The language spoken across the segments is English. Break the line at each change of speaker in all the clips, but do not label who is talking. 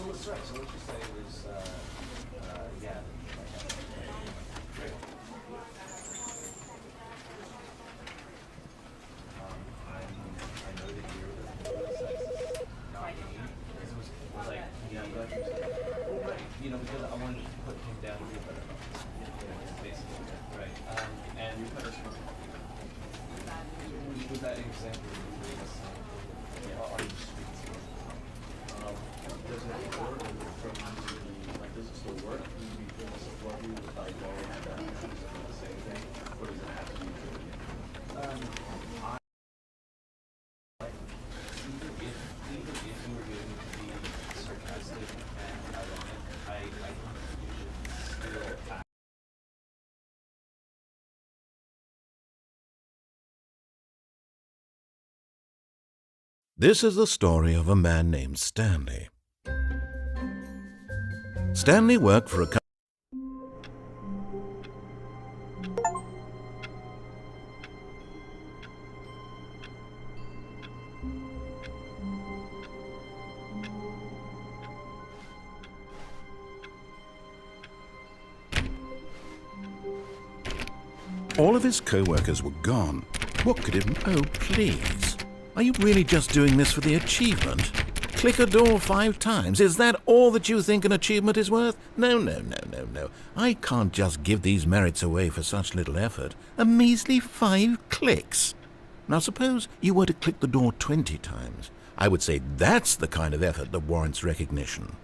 let's right. So let's just say it was, yeah. Great. I know that you're the sex is not me. It was like, yeah, I'm glad you said that. Well, right. You know, because I wanted to put him down to be a better boss. Basically, right. And you better was that example are you sweet?
Does it work from like does it still work? Can you be able to support you with like going and the same thing? Or does it have to be true again?
Even if you were going to be sarcastic and ironic, I think you should still act.
This is the story of a man named Stanley. Stanley worked for a company. All of his co-workers were gone. What could it... Oh, please. Are you really just doing this for the achievement? Click a door 5 times. Is that all that you think an achievement is worth? No, no, no, no, no. I can't just give these merits away for such little effort. A measly 5 clicks. Now suppose you were to click the door 20 times. I would say that's the kind of effort that warrants recognition.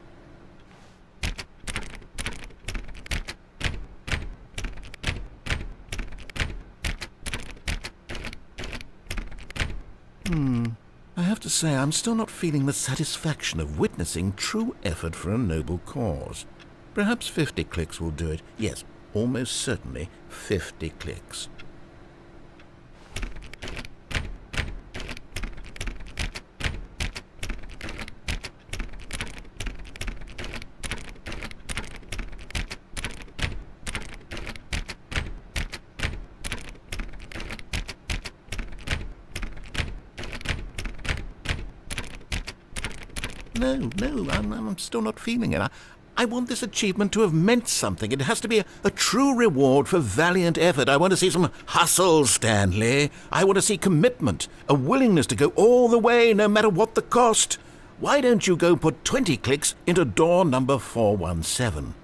I have to say, I'm still not feeling the satisfaction of witnessing true effort for a noble cause. Perhaps 50 clicks will do it. Yes, almost certainly 50 clicks. No, I'm still not feeling it. I want this achievement to have meant something. It has to be a true reward for valiant effort. I want to see some hustle, Stanley. I want to see commitment, a willingness to go all the way, no matter what the cost. Why don't you go put 20 clicks into door number 417?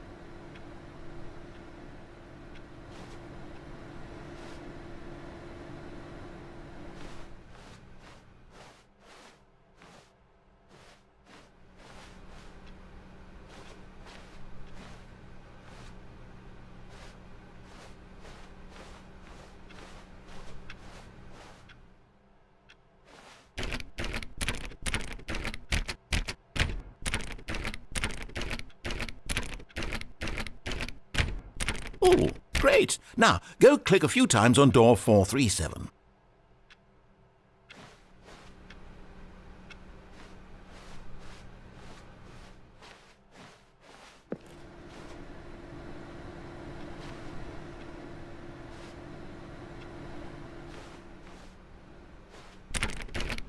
Oh, great. Now, go click a few times on door 437.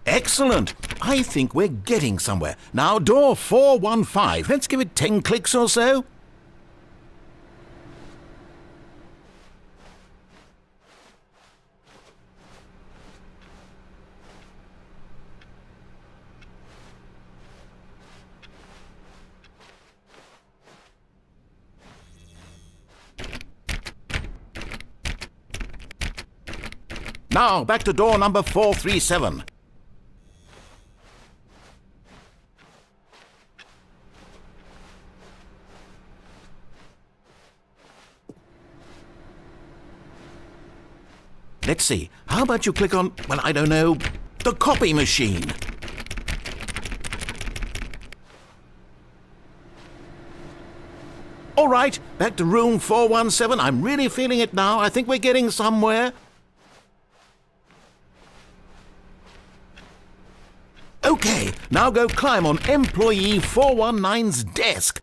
Excellent. I think we're getting somewhere. Now, door 415. Let's give it 10 clicks or so. Now, back to door number 437. Let's see. How about you click on, well, I don't know, the copy machine? All right, back to room 417. I'm really feeling it now. I think we're getting somewhere. Okay, now go climb on employee 419's desk.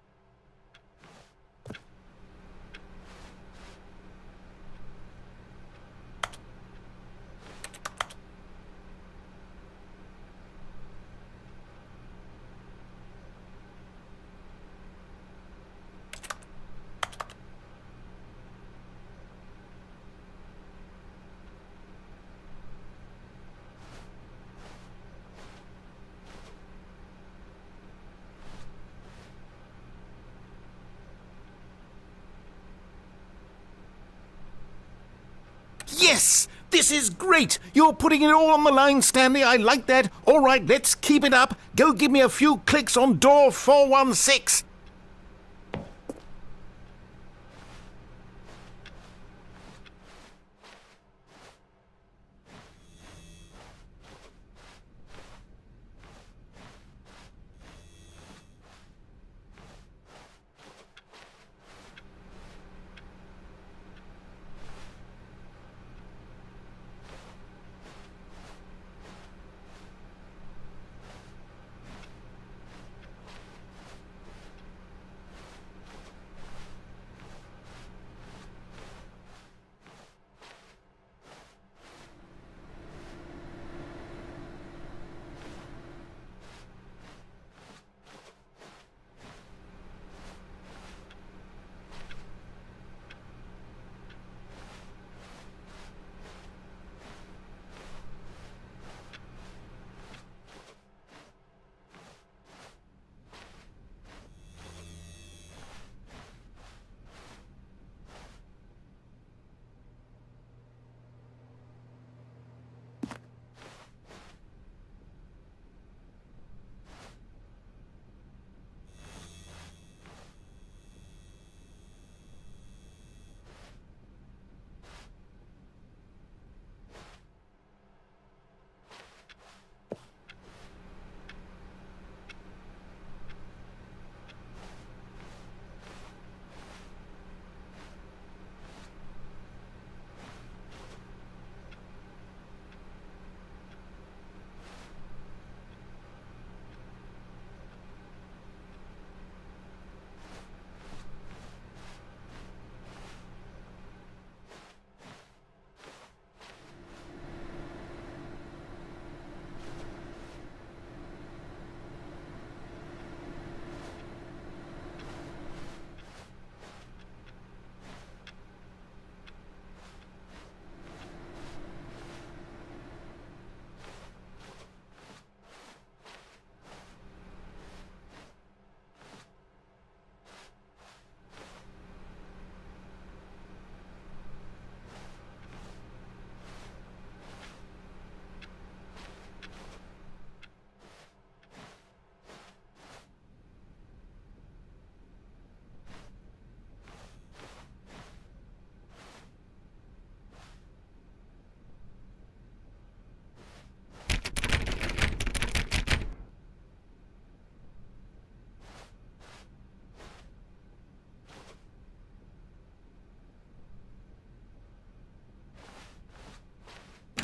Yes! This is great! You're putting it all on the line, Stanley. I like that. All right, let's keep it up. Go give me a few clicks on door 416.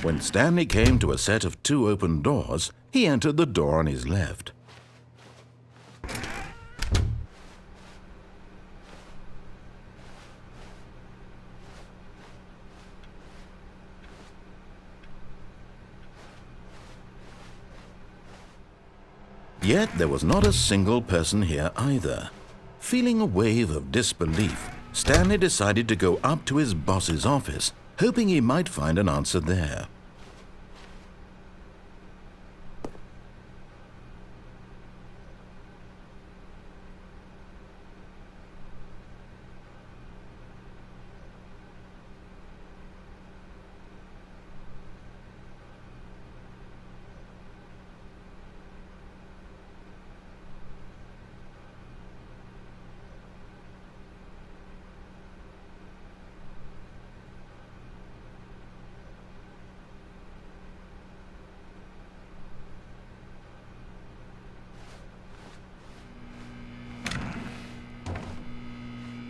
When Stanley came to a set of 2 open doors, he entered the door on his left. Yet there was not a single person here either. Feeling a wave of disbelief, Stanley decided to go up to his boss's office, hoping he might find an answer there.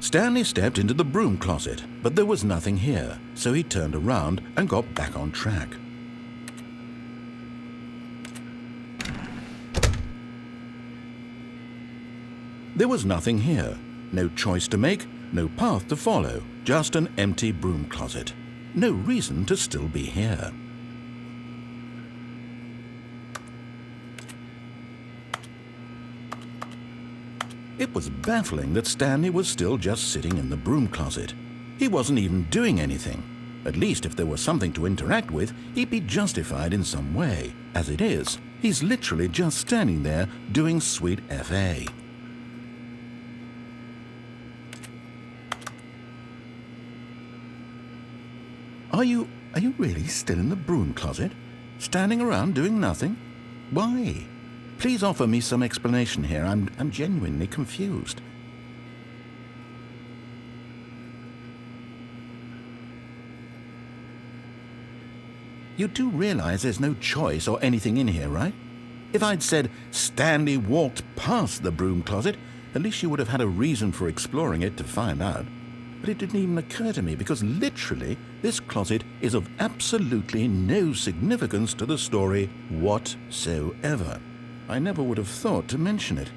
Stanley stepped into the broom closet, but there was nothing here, so he turned around and got back on track. There was nothing here, no choice to make, no path to follow, just an empty broom closet. No reason to still be here. It was baffling that Stanley was still just sitting in the broom closet. He wasn't even doing anything. At least if there was something to interact with, he'd be justified in some way. As it is, he's literally just standing there doing sweet FA. Are you really still in the broom closet? Standing around doing nothing? Why? Please offer me some explanation here. I'm genuinely confused. You do realize there's no choice or anything in here, right? If I'd said Stanley walked past the broom closet, at least you would have had a reason for exploring it to find out. But it didn't even occur to me because literally this closet is of absolutely no significance to the story whatsoever. I never would have thought to mention it.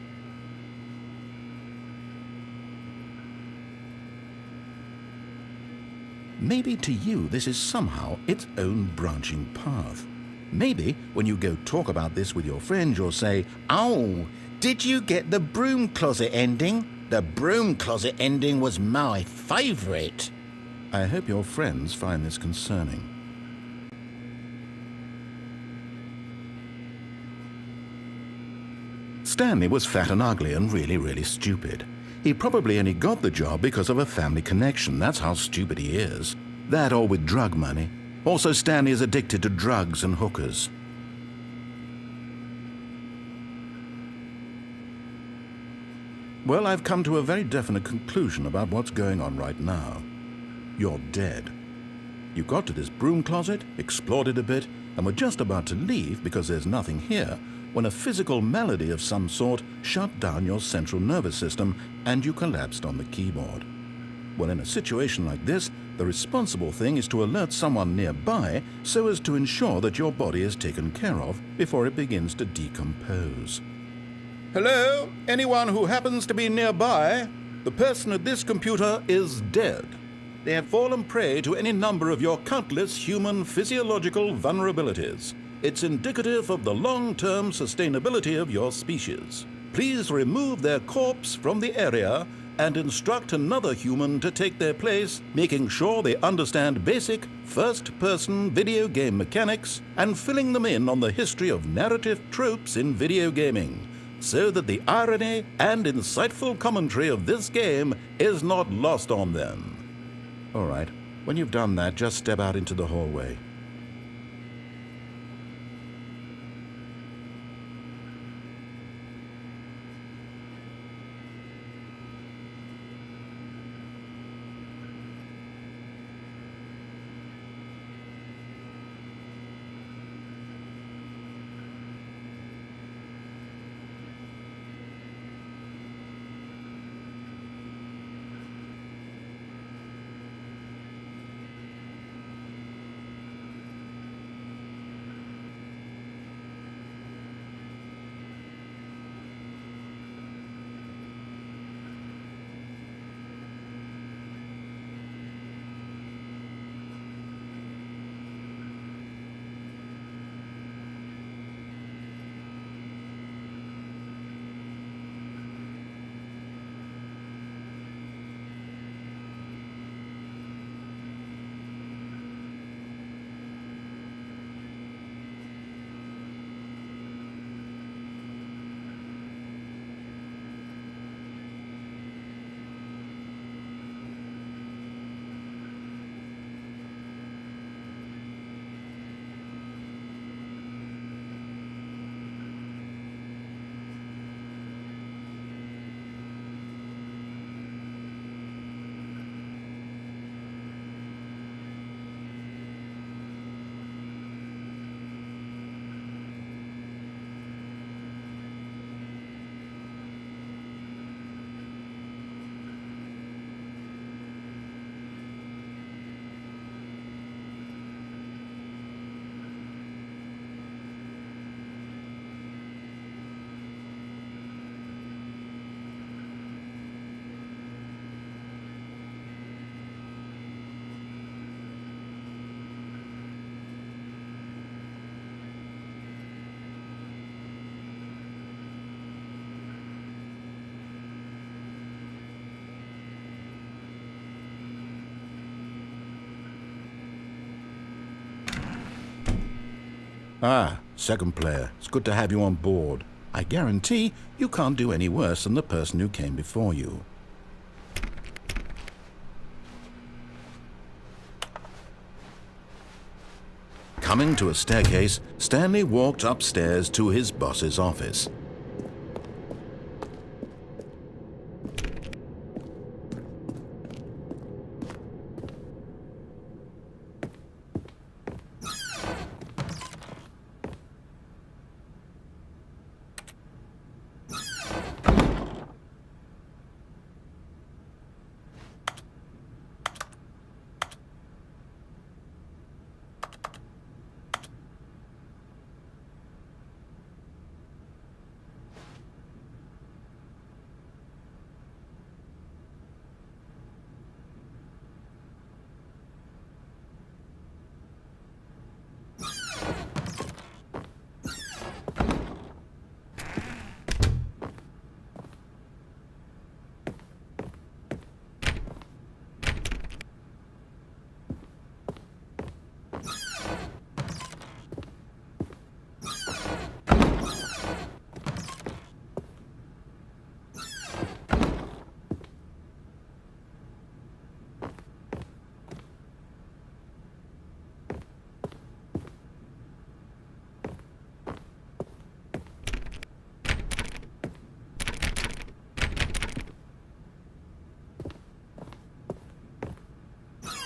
Maybe to you this is somehow its own branching path. Maybe when you go talk about this with your friends you'll say, "Oh, did you get the broom closet ending? The broom closet ending was my favourite." I hope your friends find this concerning. Stanley was fat and ugly and really stupid. He probably only got the job because of a family connection. That's how stupid he is. That or with drug money. Also, Stanley is addicted to drugs and hookers. Well, I've come to a very definite conclusion about what's going on right now. You're dead. You got to this broom closet, explored it a bit, and were just about to leave because there's nothing here, when a physical malady of some sort shut down your central nervous system and you collapsed on the keyboard. Well, in a situation like this, the responsible thing is to alert someone nearby so as to ensure that your body is taken care of before it begins to decompose. Hello? Anyone who happens to be nearby? The person at this computer is dead. They have fallen prey to any number of your countless human physiological vulnerabilities. It's indicative of the long-term sustainability of your species. Please remove their corpse from the area and instruct another human to take their place, making sure they understand basic first-person video game mechanics and filling them in on the history of narrative tropes in video gaming, so that the irony and insightful commentary of this game is not lost on them. All right, when you've done that, just step out into the hallway. Ah, second player. It's good to have you on board. I guarantee you can't do any worse than the person who came before you. Coming to a staircase, Stanley walked upstairs to his boss's office.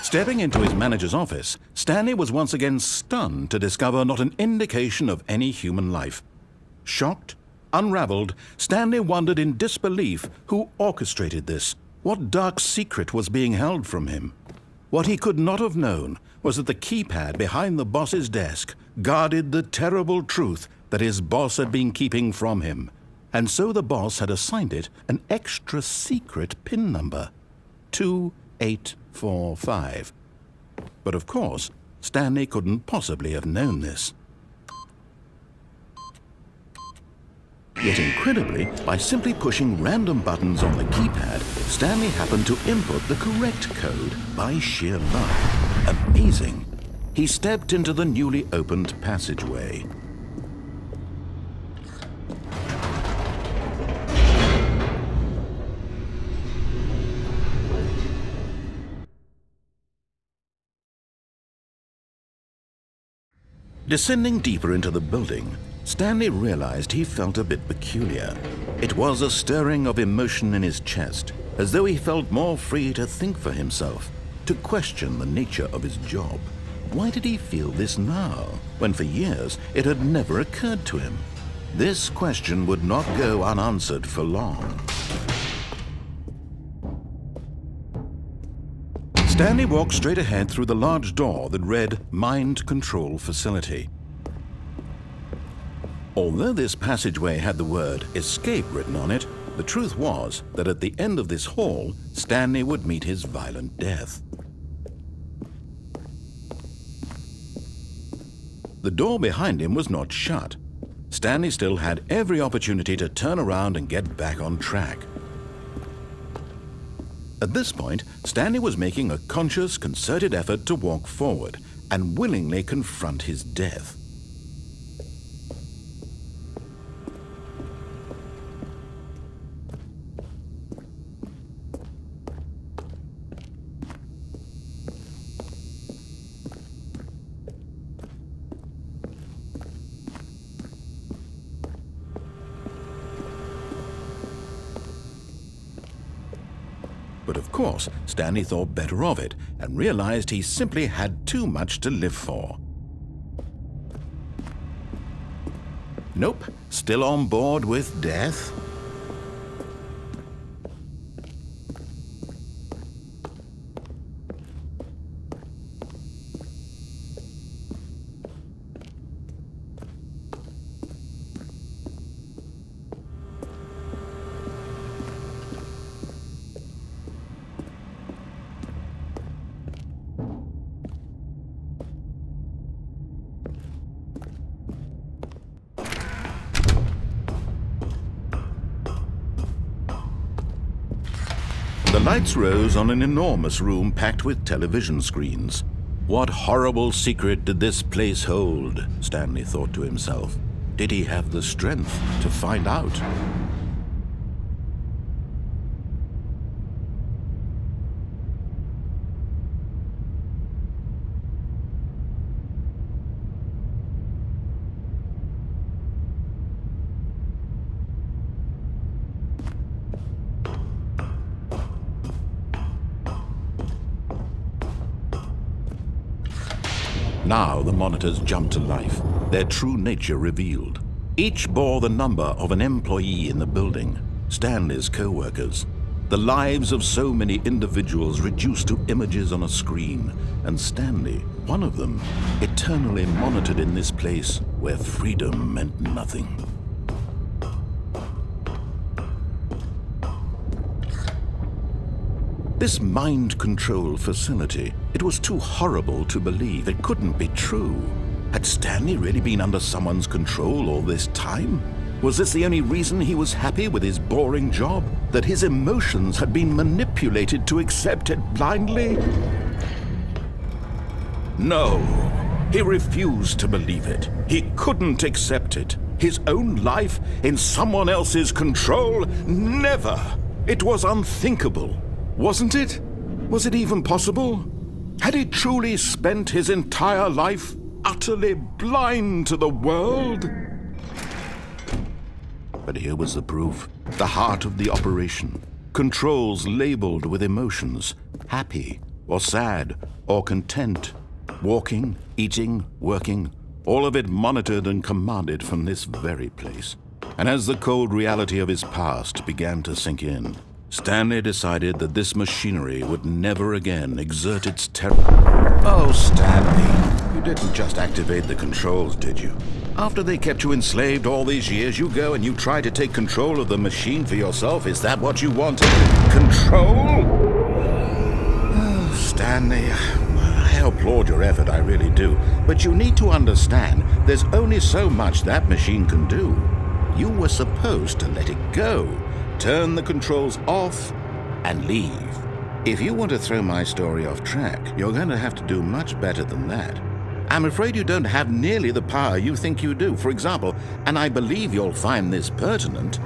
Stepping into his manager's office, Stanley was once again stunned to discover not an indication of any human life. Shocked, unraveled, Stanley wondered in disbelief who orchestrated this. What dark secret was being held from him? What he could not have known was that the keypad behind the boss's desk guarded the terrible truth that his boss had been keeping from him. And so the boss had assigned it an extra secret PIN number, 2845. But of course, Stanley couldn't possibly have known this. Yet incredibly, by simply pushing random buttons on the keypad, Stanley happened to input the correct code by sheer luck. Amazing. He stepped into the newly opened passageway. Descending deeper into the building, Stanley realized he felt a bit peculiar. It was a stirring of emotion in his chest, as though he felt more free to think for himself, to question the nature of his job. Why did he feel this now, when for years it had never occurred to him? This question would not go unanswered for long. Stanley walked straight ahead through the large door that read Mind Control Facility. Although this passageway had the word Escape written on it, the truth was that at the end of this hall, Stanley would meet his violent death. The door behind him was not shut. Stanley still had every opportunity to turn around and get back on track. At this point, Stanley was making a conscious, concerted effort to walk forward and willingly confront his death. But of course, Stanley thought better of it and realized he simply had too much to live for. Nope, still on board with death? The lights rose on an enormous room packed with television screens. What horrible secret did this place hold? Stanley thought to himself. Did he have the strength to find out? Now the monitors jumped to life, their true nature revealed. Each bore the number of an employee in the building, Stanley's co-workers. The lives of so many individuals reduced to images on a screen, and Stanley, one of them, eternally monitored in this place where freedom meant nothing. This mind control facility, it was too horrible to believe. It couldn't be true. Had Stanley really been under someone's control all this time? Was this the only reason he was happy with his boring job? That his emotions had been manipulated to accept it blindly? No, he refused to believe it. He couldn't accept it. His own life in someone else's control? Never! It was unthinkable. Wasn't it? Was it even possible? Had he truly spent his entire life utterly blind to the world? But here was the proof. The heart of the operation. Controls labeled with emotions. Happy, or sad, or content. Walking, eating, working. All of it monitored and commanded from this very place. And as the cold reality of his past began to sink in, Stanley decided that this machinery would never again exert its terror. Oh, Stanley, you didn't just activate the controls, did you? After they kept you enslaved all these years, you go and you try to take control of the machine for yourself? Is that what you wanted? Control? Oh, Stanley, I applaud your effort, I really do. But you need to understand, there's only so much that machine can do. You were supposed to let it go. Turn the controls off and leave. If you want to throw my story off track, you're going to have to do much better than that. I'm afraid you don't have nearly the power you think you do. For example, and I believe you'll find this pertinent,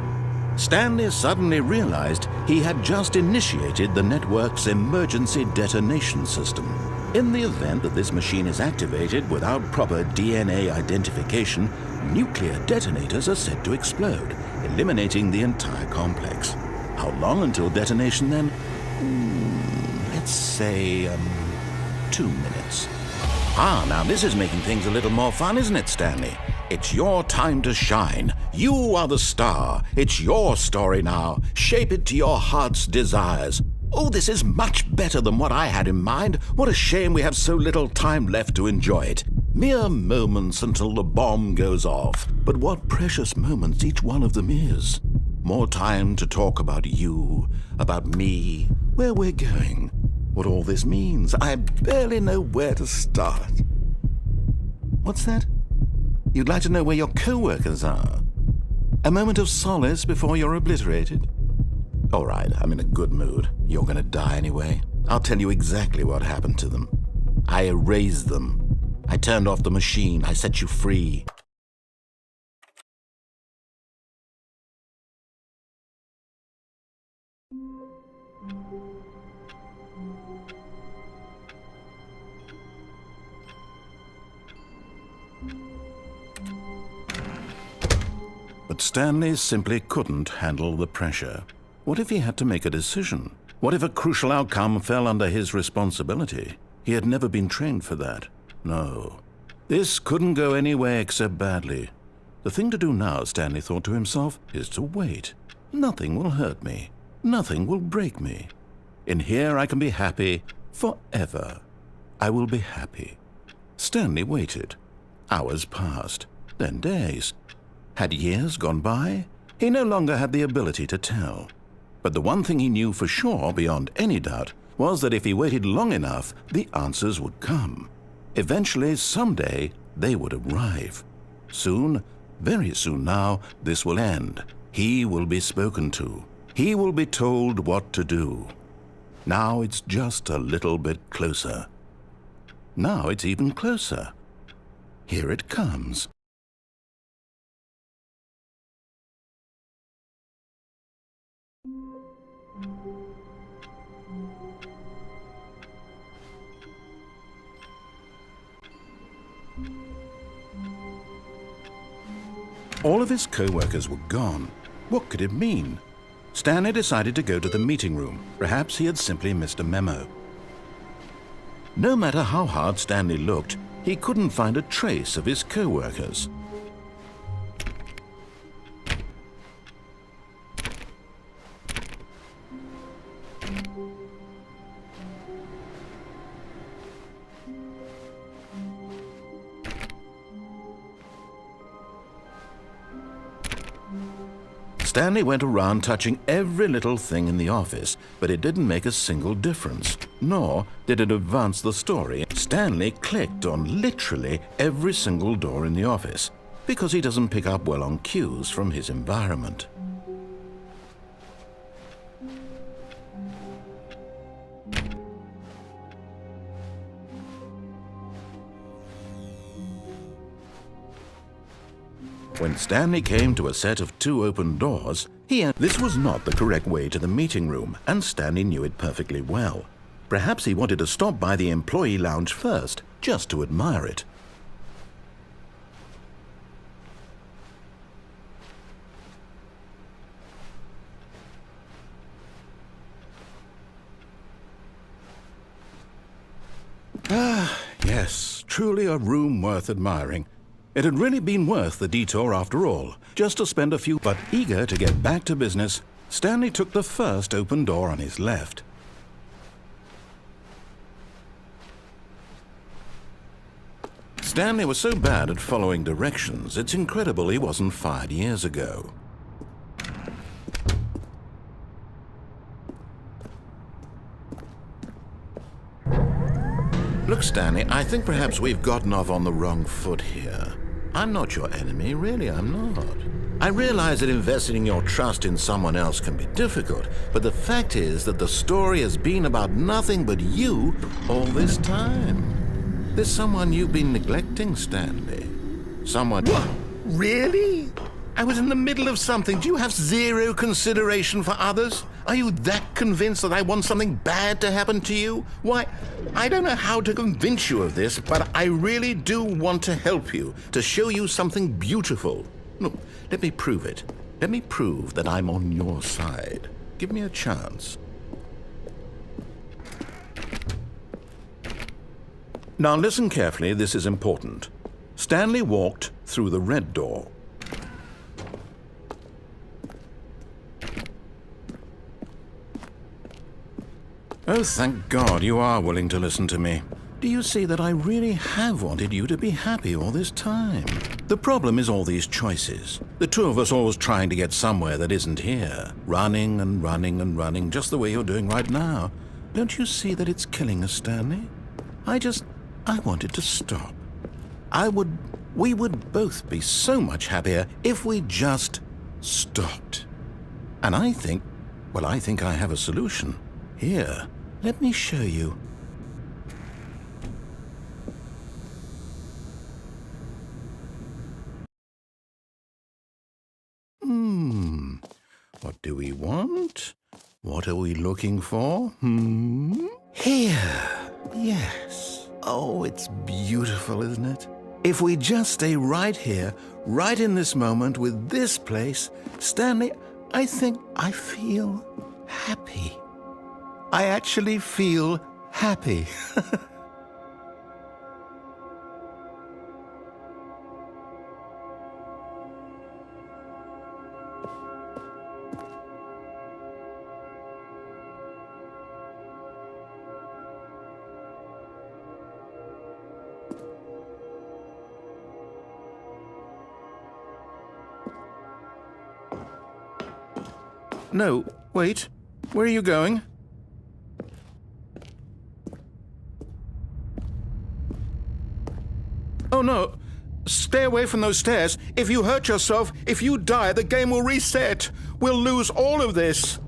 Stanley suddenly realized he had just initiated the network's emergency detonation system. In the event that this machine is activated without proper DNA identification, nuclear detonators are said to explode, eliminating the entire complex. How long until detonation then? Let's say, 2 minutes. Now this is making things a little more fun, isn't it, Stanley? It's your time to shine. You are the star. It's your story now. Shape it to your heart's desires. Oh, this is much better than what I had in mind. What a shame we have so little time left to enjoy it. Mere moments until the bomb goes off. But what precious moments each one of them is. More time to talk about you, about me, where we're going, what all this means. I barely know where to start. What's that? You'd like to know where your co-workers are? A moment of solace before you're obliterated? All right, I'm in a good mood. You're gonna die anyway. I'll tell you exactly what happened to them. I erased them. I turned off the machine. I set you free. But Stanley simply couldn't handle the pressure. What if he had to make a decision? What if a crucial outcome fell under his responsibility? He had never been trained for that. No. This couldn't go anywhere except badly. The thing to do now, Stanley thought to himself, is to wait. Nothing will hurt me. Nothing will break me. In here I can be happy forever. I will be happy. Stanley waited. Hours passed, then days. Had years gone by? He no longer had the ability to tell. But the one thing he knew for sure, beyond any doubt, was that if he waited long enough, the answers would come. Eventually, someday, they would arrive. Soon, very soon now, this will end. He will be spoken to. He will be told what to do. Now it's just a little bit closer. Now it's even closer. Here it comes. All of his co-workers were gone. What could it mean? Stanley decided to go to the meeting room. Perhaps he had simply missed a memo. No matter how hard Stanley looked, he couldn't find a trace of his co-workers. Stanley went around touching every little thing in the office, but it didn't make a single difference, nor did it advance the story. Stanley clicked on literally every single door in the office, because he doesn't pick up well on cues from his environment. When Stanley came to a set of 2 open doors, this was not the correct way to the meeting room, and Stanley knew it perfectly well. Perhaps he wanted to stop by the employee lounge first, just to admire it. Ah, yes, truly a room worth admiring. It had really been worth the detour after all, just to spend a few. But eager to get back to business, Stanley took the first open door on his left. Stanley was so bad at following directions, it's incredible he wasn't fired years ago. Look, Stanley, I think perhaps we've gotten off on the wrong foot here. I'm not your enemy, really, I'm not. I realize that investing your trust in someone else can be difficult, but the fact is that the story has been about nothing but you all this time. There's someone you've been neglecting, Stanley. Someone... What? Really? I was in the middle of something. Do you have zero consideration for others? Are you that convinced that I want something bad to happen to you? Why, I don't know how to convince you of this, but I really do want to help you, to show you something beautiful. Look, let me prove it. Let me prove that I'm on your side. Give me a chance. Now listen carefully, this is important. Stanley walked through the red door. Oh, thank God you are willing to listen to me. Do you see that I really have wanted you to be happy all this time? The problem is all these choices. The two of us always trying to get somewhere that isn't here. Running and running and running, just the way you're doing right now. Don't you see that it's killing us, Stanley? I wanted to stop. We would both be so much happier if we just stopped. And I think I have a solution. Here, let me show you. What do we want? What are we looking for? Here. Yes. Oh, it's beautiful, isn't it? If we just stay right here, right in this moment with this place, Stanley, I think I feel happy. I actually feel happy. No, wait. Where are you going? Oh, no. Stay away from those stairs. If you hurt yourself, if you die, the game will reset. We'll lose all of this.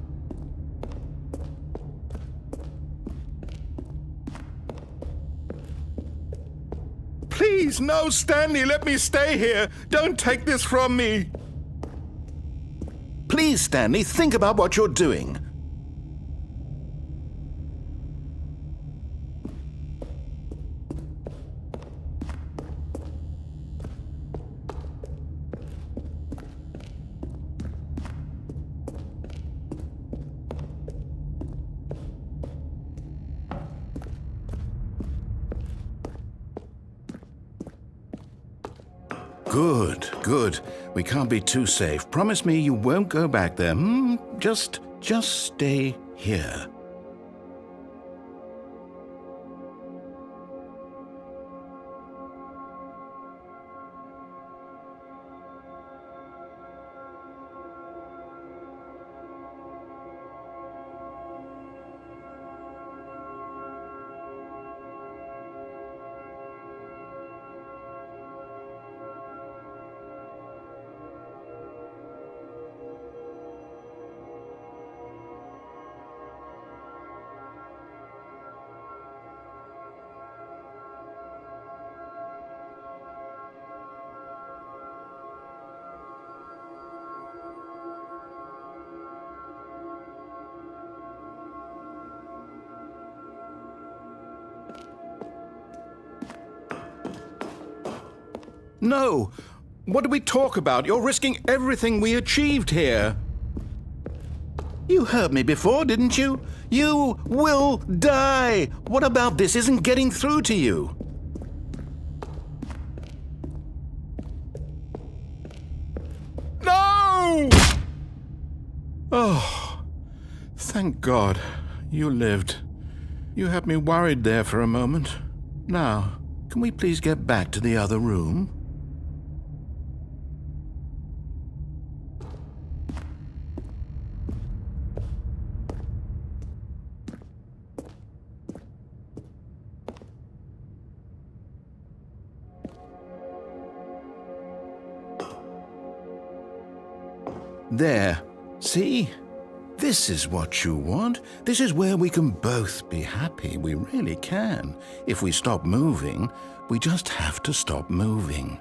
Please, no, Stanley, let me stay here. Don't take this from me. Please, Stanley, think about what you're doing. Good, good. We can't be too safe. Promise me you won't go back there. Just stay here. No! What do we talk about? You're risking everything we achieved here. You heard me before, didn't you? You will die! What about this isn't getting through to you? No! Oh, thank God. You lived. You had me worried there for a moment. Now, can we please get back to the other room? There. See? This is what you want. This is where we can both be happy. We really can. If we stop moving, we just have to stop moving.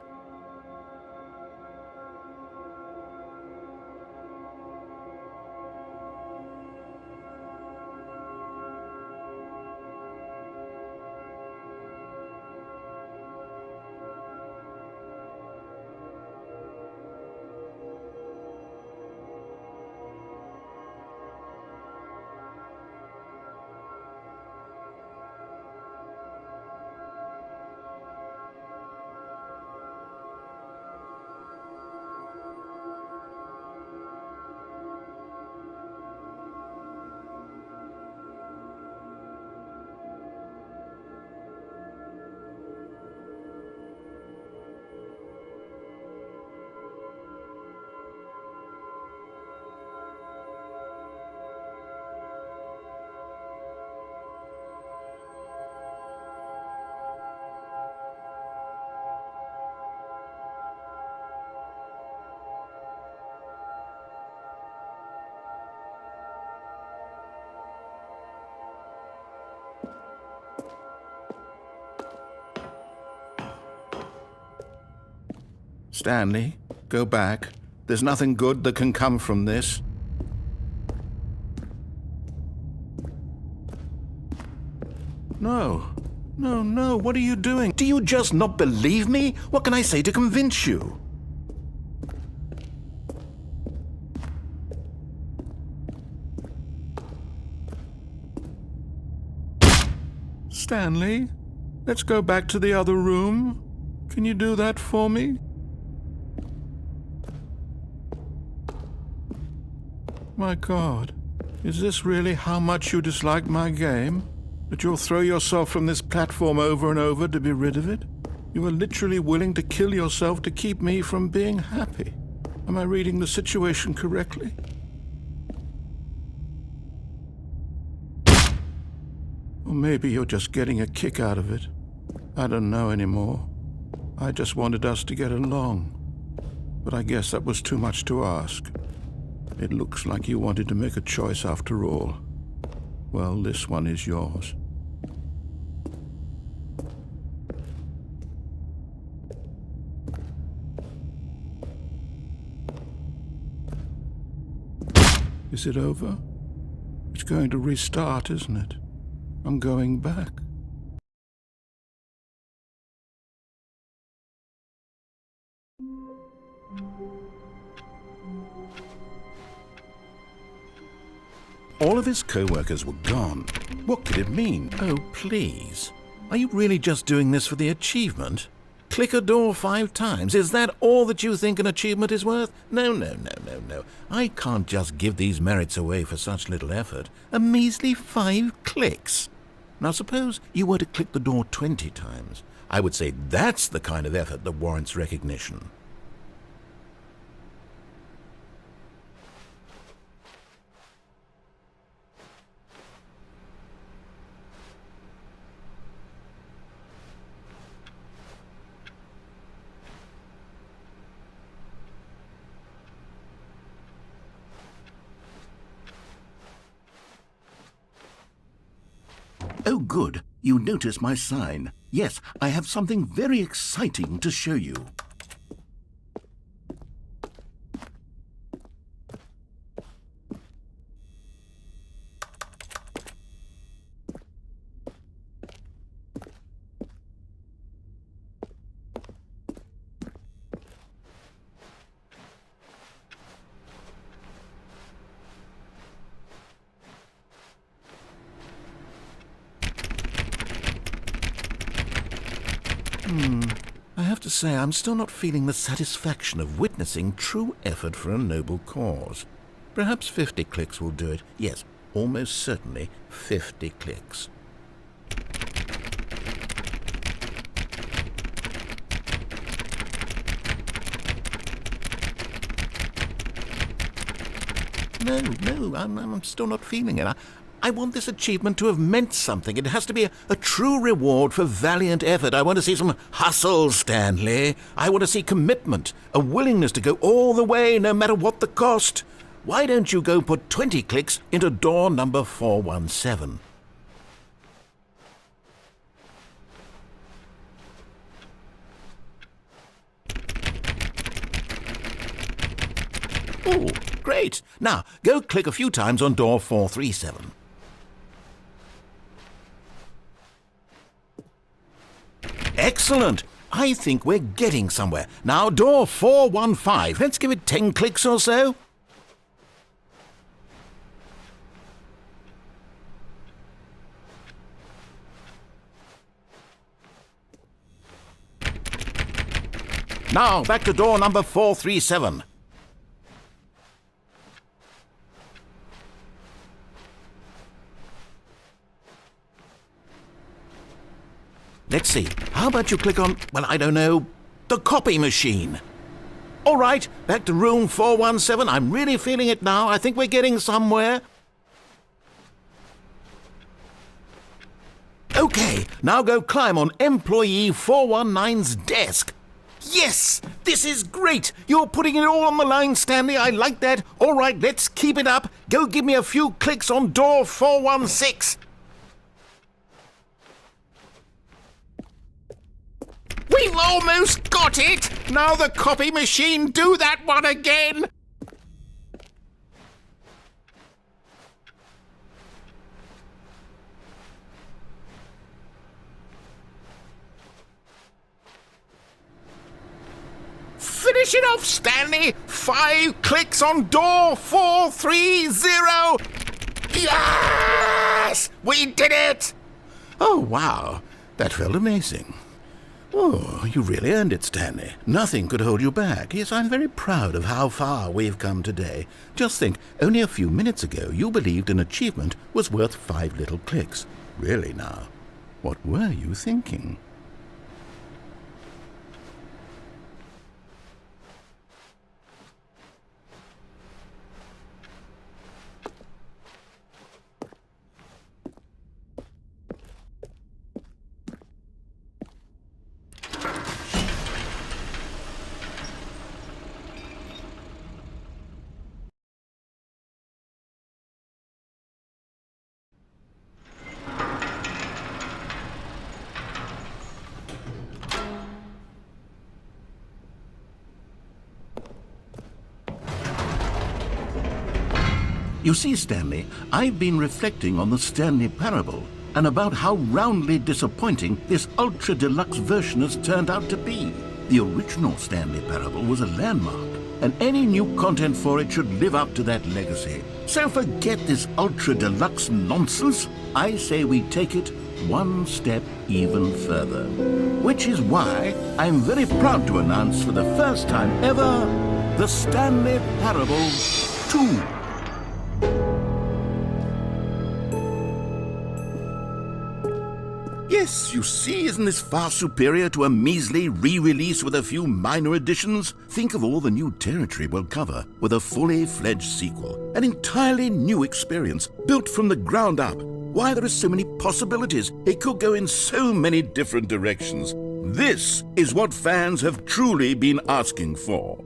Stanley, go back. There's nothing good that can come from this. No. No, what are you doing? Do you just not believe me? What can I say to convince you? Stanley, let's go back to the other room. Can you do that for me? My God, is this really how much you dislike my game? That you'll throw yourself from this platform over and over to be rid of it? You are literally willing to kill yourself to keep me from being happy. Am I reading the situation correctly? Or maybe you're just getting a kick out of it. I don't know anymore. I just wanted us to get along. But I guess that was too much to ask. It looks like you wanted to make a choice after all. Well, this one is yours. Is it over? It's going to restart, isn't it? I'm going back. All of his co-workers were gone. What could it mean? Oh, please. Are you really just doing this for the achievement? Click a door 5 times. Is that all that you think an achievement is worth? No. I can't just give these merits away for such little effort. A measly 5 clicks. Now suppose you were to click the door 20 times. I would say that's the kind of effort that warrants recognition. Oh, good. You notice my sign. Yes, I have something very exciting to show you. I have to say, I'm still not feeling the satisfaction of witnessing true effort for a noble cause. Perhaps 50 clicks will do it. Yes, almost certainly 50 clicks. No, I'm still not feeling it. I want this achievement to have meant something. It has to be a true reward for valiant effort. I want to see some hustle, Stanley. I want to see commitment, a willingness to go all the way, no matter what the cost. Why don't you go put 20 clicks into door number 417? Oh, great. Now, go click a few times on door 437. Excellent. I think we're getting somewhere. Now, door 415. Let's give it 10 clicks or so. Now, back to door number 437. Let's see. How about you click on, well, I don't know, the copy machine? All right, back to room 417. I'm really feeling it now. I think we're getting somewhere. Okay, now go climb on employee 419's desk. Yes, this is great. You're putting it all on the line, Stanley. I like that. All right, let's keep it up. Go give me a few clicks on door 416. We've almost got it! Now the copy machine, do that one again! Finish it off, Stanley! 5 clicks on door 430! Yes! We did it! Oh, wow. That felt amazing. Oh, you really earned it, Stanley. Nothing could hold you back. Yes, I'm very proud of how far we've come today. Just think, only a few minutes ago you believed an achievement was worth 5 little clicks. Really now, what were you thinking? You see, Stanley, I've been reflecting on the Stanley Parable and about how roundly disappointing this ultra-deluxe version has turned out to be. The original Stanley Parable was a landmark. and any new content for it should live up to that legacy. So forget this ultra deluxe nonsense. I say we take it one step even further. Which is why I'm very proud to announce for the first time ever, the Stanley Parable 2. Yes, you see, isn't this far superior to a measly re-release with a few minor additions? Think of all the new territory we'll cover with a fully fledged sequel. An entirely new experience, built from the ground up. Why, there are so many possibilities. It could go in so many different directions. This is what fans have truly been asking for.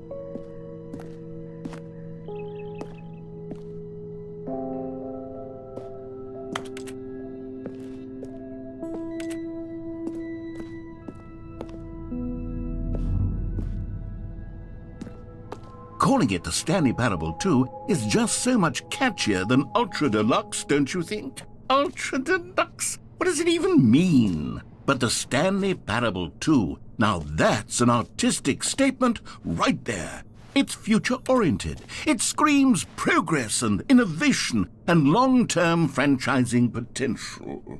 Calling it the Stanley Parable 2 is just so much catchier than Ultra Deluxe, don't you think? Ultra Deluxe? What does it even mean? But the Stanley Parable 2, now that's an artistic statement right there. It's future-oriented. It screams progress and innovation and long-term franchising potential.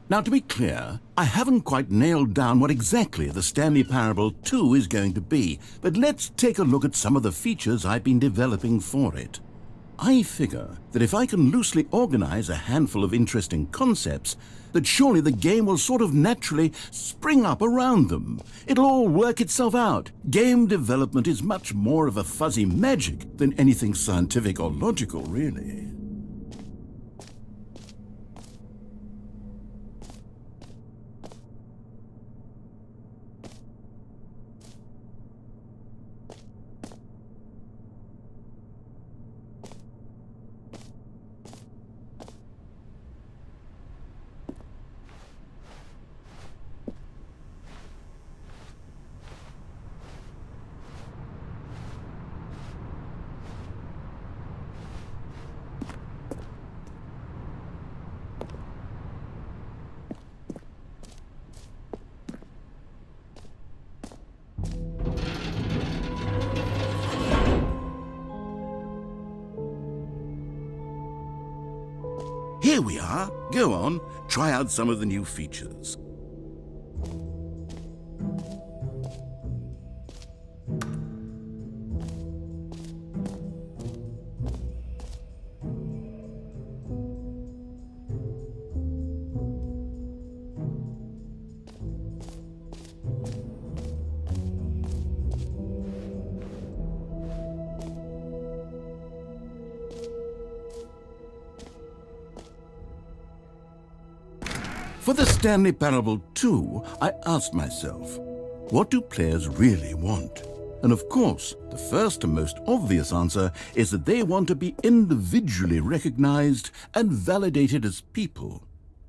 Now, to be clear, I haven't quite nailed down what exactly the Stanley Parable 2 is going to be, but let's take a look at some of the features I've been developing for it. I figure that if I can loosely organize a handful of interesting concepts, that surely the game will sort of naturally spring up around them. It'll all work itself out. Game development is much more of a fuzzy magic than anything scientific or logical, really. Here we are. Go on, try out some of the new features. For the Stanley Parable 2, I asked myself, what do players really want? And of course, the first and most obvious answer is that they want to be individually recognized and validated as people.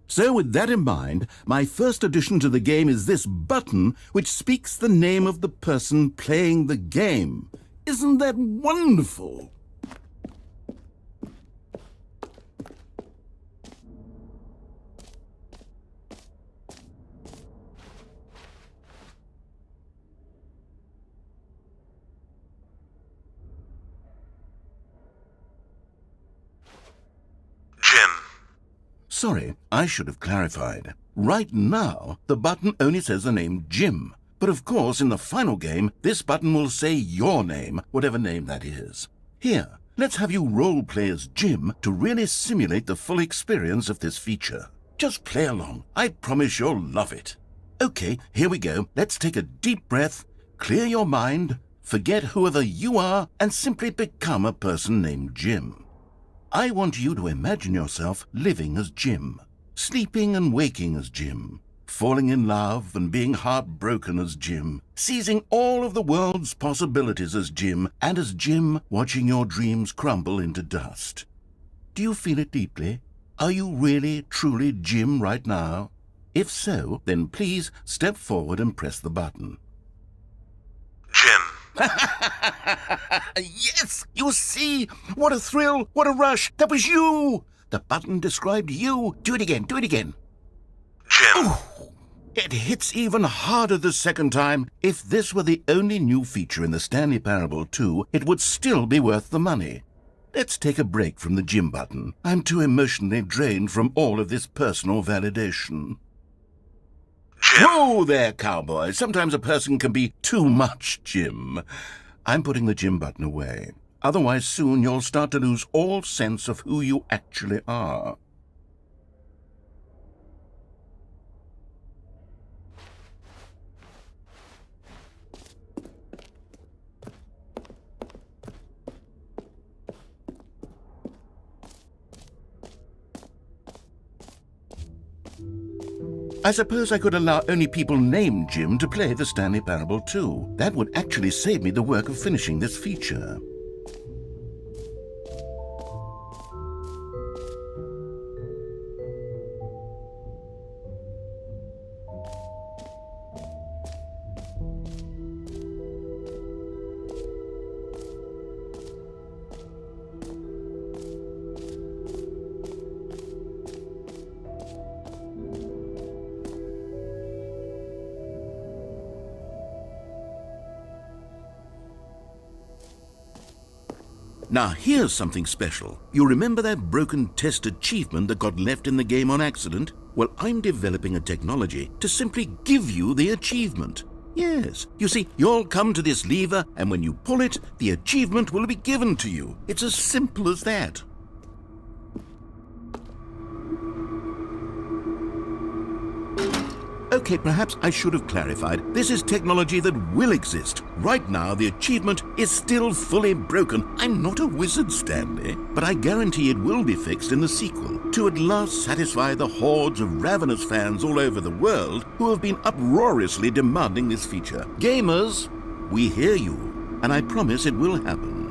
So with that in mind, my first addition to the game is this button which speaks the name of the person playing the game. Isn't that wonderful?
Jim.
Sorry, I should have clarified. Right now, the button only says the name Jim. But of course, in the final game, this button will say your name, whatever name that is. Here, let's have you role-play as Jim to really simulate the full experience of this feature. Just play along. I promise you'll love it. Okay, here we go. Let's take a deep breath, clear your mind, forget whoever you are, and simply become a person named Jim. I want you to imagine yourself living as Jim, sleeping and waking as Jim, falling in love and being heartbroken as Jim, seizing all of the world's possibilities as Jim, and as Jim watching your dreams crumble into dust. Do you feel it deeply? Are you really, truly Jim right now? If so, then please step forward and press the button.
Jim.
Yes, you see? What a thrill, what a rush. That was you. The button described you. Do it again, do it again.
Jim.
Ooh, it hits even harder the second time. If this were the only new feature in the Stanley Parable 2, it would still be worth the money. Let's take a break from the Jim button. I'm too emotionally drained from all of this personal validation.
Jim.
Whoa there, cowboy. Sometimes a person can be too much Jim. I'm putting the Jim button away. Otherwise, soon you'll start to lose all sense of who you actually are. I suppose I could allow only people named Jim to play the Stanley Parable 2. That would actually save me the work of finishing this feature. Now here's something special. You remember that broken test achievement that got left in the game on accident? Well, I'm developing a technology to simply give you the achievement. Yes, you see, you'll come to this lever, and when you pull it, the achievement will be given to you. It's as simple as that. Okay, perhaps I should have clarified. This is technology that will exist. Right now, the achievement is still fully broken. I'm not a wizard, Stanley, but I guarantee it will be fixed in the sequel to at last satisfy the hordes of ravenous fans all over the world who have been uproariously demanding this feature. Gamers, we hear you, and I promise it will happen.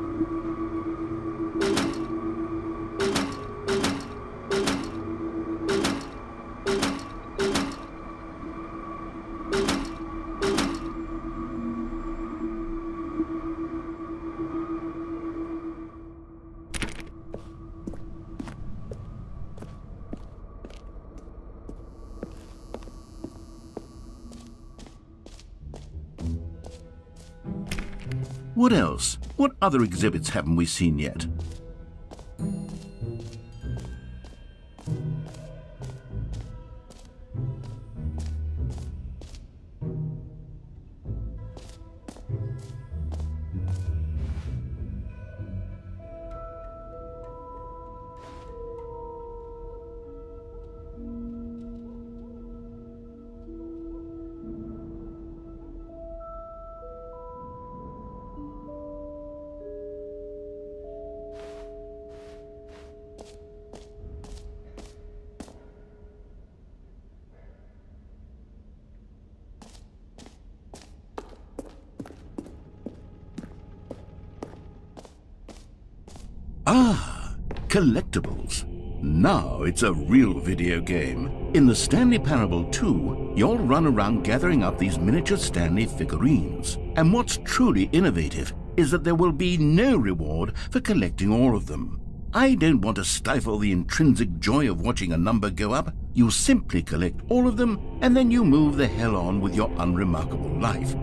What else? What other exhibits haven't we seen yet? Ah, collectibles. Now it's a real video game. In the Stanley Parable 2, you'll run around gathering up these miniature Stanley figurines. And what's truly innovative is that there will be no reward for collecting all of them. I don't want to stifle the intrinsic joy of watching a number go up. You simply collect all of them, and then you move the hell on with your unremarkable life.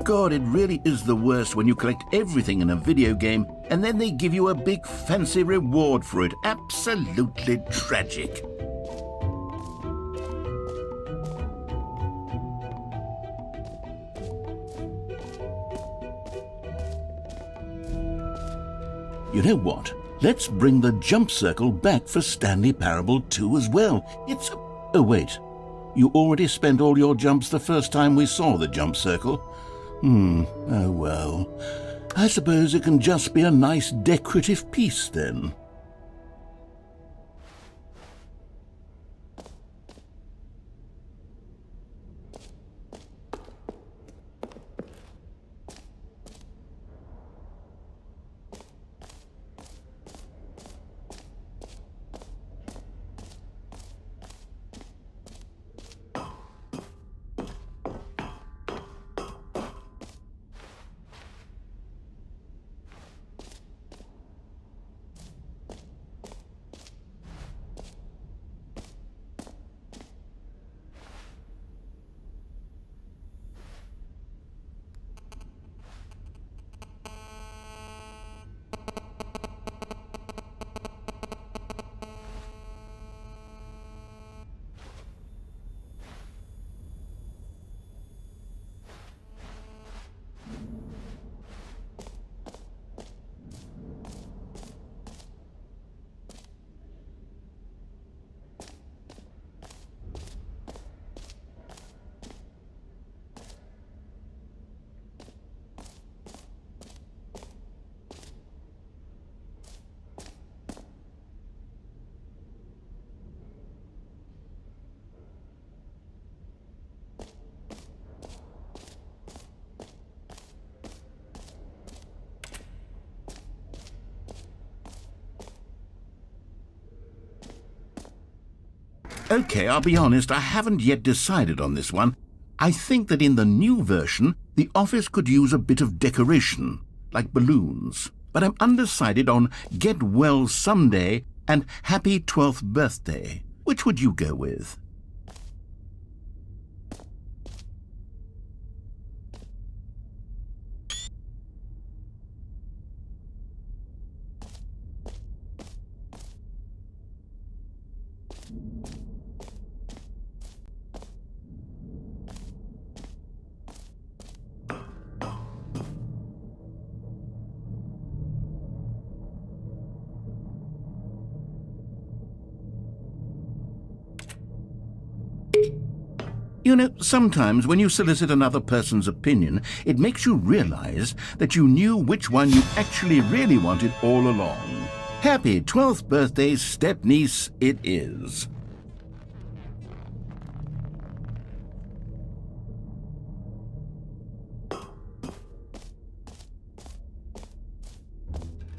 God, it really is the worst when you collect everything in a video game and then they give you a big fancy reward for it. Absolutely tragic. You know what? Let's bring the jump circle back for Stanley Parable 2 as well. It's... Oh, wait. You already spent all your jumps the first time we saw the jump circle. Oh well. I suppose it can just be a nice decorative piece then. Okay, I'll be honest, I haven't yet decided on this one. I think that in the new version, the office could use a bit of decoration, like balloons. But I'm undecided on Get Well Someday and Happy 12th Birthday. Which would you go with? You know, sometimes when you solicit another person's opinion, it makes you realize that you knew which one you actually really wanted all along. Happy 12th birthday, step-niece, it is.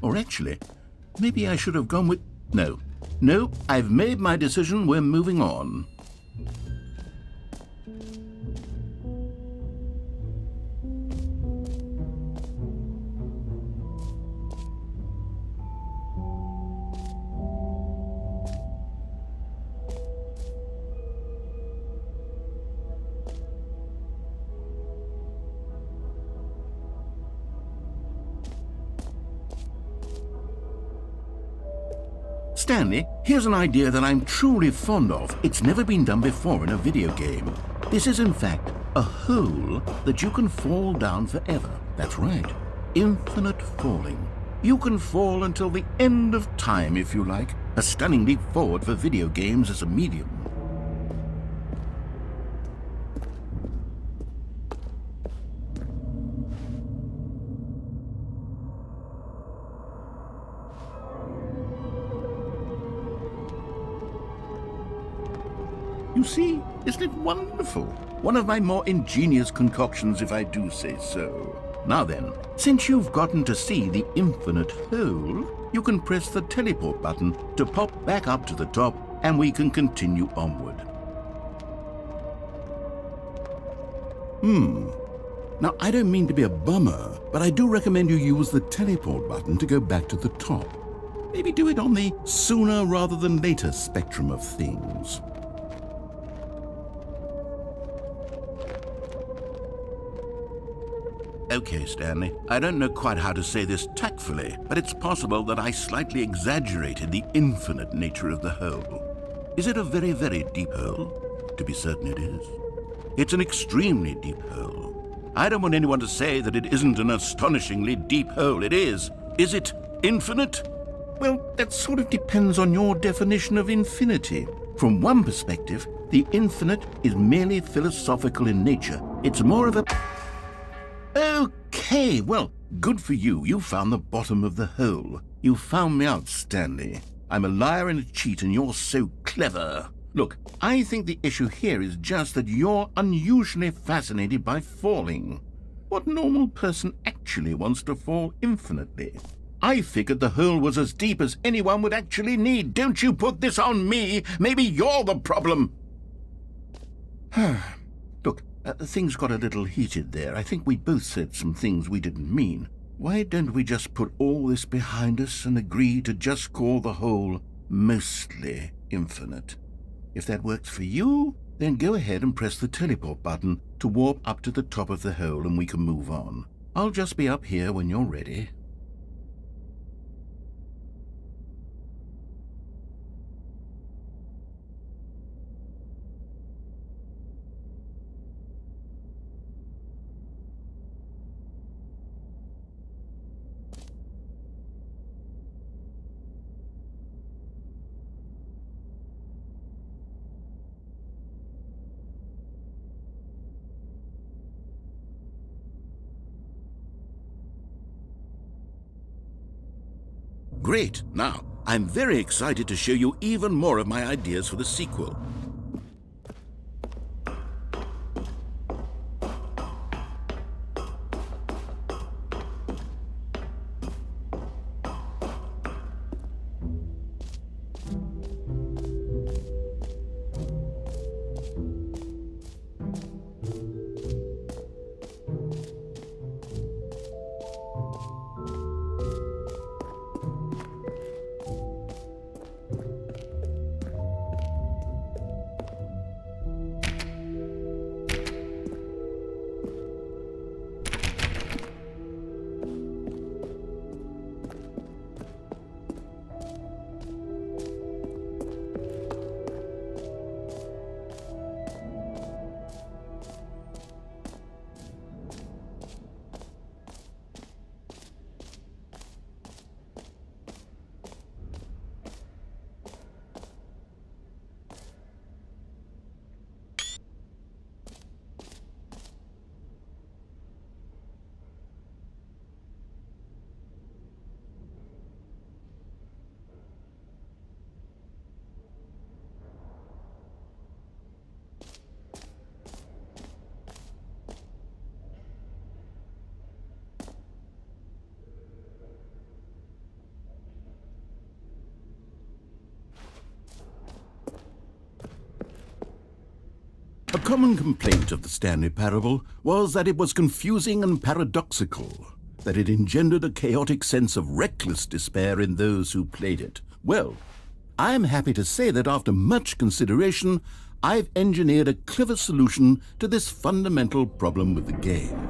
Or actually, maybe I should have gone with... No, I've made my decision, we're moving on. Stanley, here's an idea that I'm truly fond of. It's never been done before in a video game. This is, in fact, a hole that you can fall down forever. That's right, infinite falling. You can fall until the end of time if you like. A stunning leap forward for video games as a medium. You see, isn't it wonderful? One of my more ingenious concoctions, if I do say so. Now then, since you've gotten to see the infinite hole, you can press the teleport button to pop back up to the top, and we can continue onward. Now, I don't mean to be a bummer, but I do recommend you use the teleport button to go back to the top. Maybe do it on the sooner rather than later spectrum of things. Okay, Stanley, I don't know quite how to say this tactfully, but it's possible that I slightly exaggerated the infinite nature of the hole. Is it a very, very deep hole? To be certain it is. It's an extremely deep hole. I don't want anyone to say that it isn't an astonishingly deep hole. It is. Is it infinite? Well, that sort of depends on your definition of infinity. From one perspective, the infinite is merely philosophical in nature. It's more of a... Okay, well, good for you. You found the bottom of the hole. You found me out, Stanley. I'm a liar and a cheat, and you're so clever. Look, I think the issue here is just that you're unusually fascinated by falling. What normal person actually wants to fall infinitely? I figured the hole was as deep as anyone would actually need. Don't you put this on me. Maybe you're the problem. Look, things got a little heated there. I think we both said some things we didn't mean. Why don't we just put all this behind us and agree to just call the hole mostly infinite? If that works for you, then go ahead and press the teleport button to warp up to the top of the hole and we can move on. I'll just be up here when you're ready. Great! Now, I'm very excited to show you even more of my ideas for the sequel. A common complaint of the Stanley Parable was that it was confusing and paradoxical, that it engendered a chaotic sense of reckless despair in those who played it. Well, I am happy to say that after much consideration, I've engineered a clever solution to this fundamental problem with the game.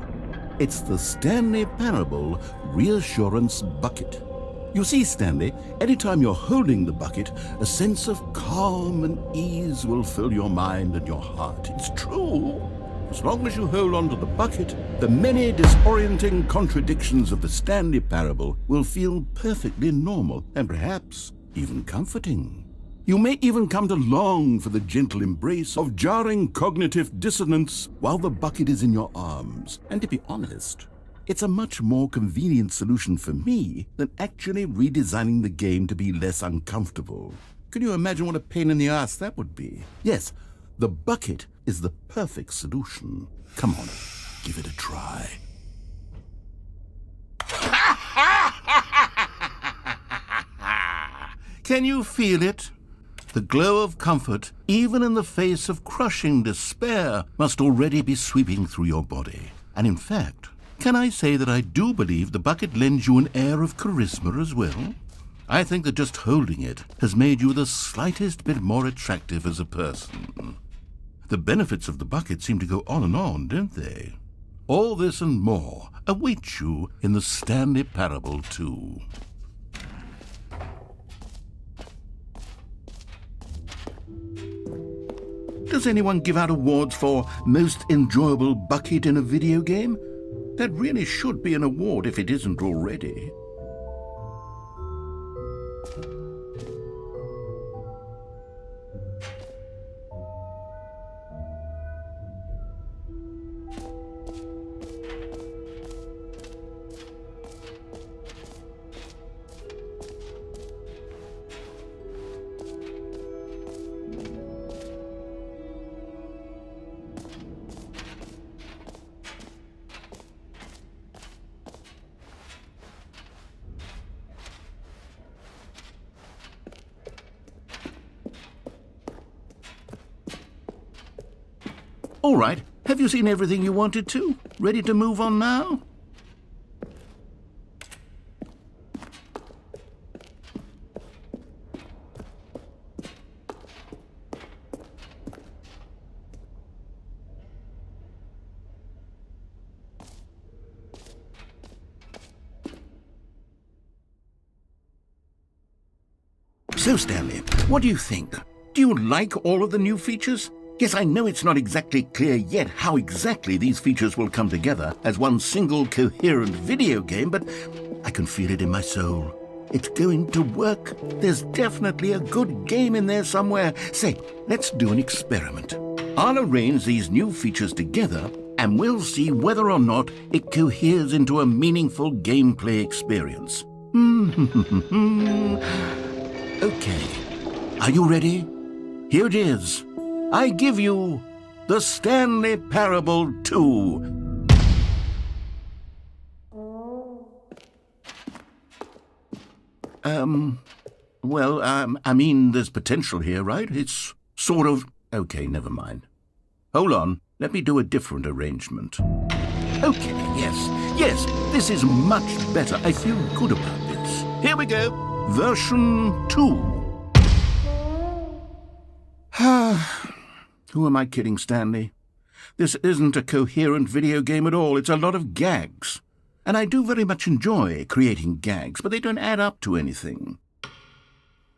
It's the Stanley Parable Reassurance Bucket. You see, Stanley, anytime you're holding the bucket, a sense of calm and ease will fill your mind and your heart. It's true. As long as you hold on to the bucket, the many disorienting contradictions of the Stanley Parable will feel perfectly normal and perhaps even comforting. You may even come to long for the gentle embrace of jarring cognitive dissonance while the bucket is in your arms. And to be honest, it's a much more convenient solution for me than actually redesigning the game to be less uncomfortable. Can you imagine what a pain in the ass that would be? Yes, the bucket is the perfect solution. Come on, give it a try. Can you feel it? The glow of comfort, even in the face of crushing despair, must already be sweeping through your body. And in fact, can I say that I do believe the bucket lends you an air of charisma as well? I think that just holding it has made you the slightest bit more attractive as a person. The benefits of the bucket seem to go on, don't they? All this and more await you in the Stanley Parable 2. Does anyone give out awards for most enjoyable bucket in a video game? That really should be an award if it isn't already. All right, have you seen everything you wanted to? Ready to move on now? So, Stanley, what do you think? Do you like all of the new features? Yes, I know it's not exactly clear yet how exactly these features will come together as one single coherent video game, but I can feel it in my soul. It's going to work. There's definitely a good game in there somewhere. Say, let's do an experiment. I'll arrange these new features together and we'll see whether or not it coheres into a meaningful gameplay experience. Okay, are you ready? Here it is. I give you the Stanley Parable 2. I mean, there's potential here, right? It's sort of... Okay, never mind. Hold on, let me do a different arrangement. Okay, yes, this is much better. I feel good about this. Here we go, version 2. Who am I kidding, Stanley? This isn't a coherent video game at all. It's a lot of gags. And I do very much enjoy creating gags, but they don't add up to anything.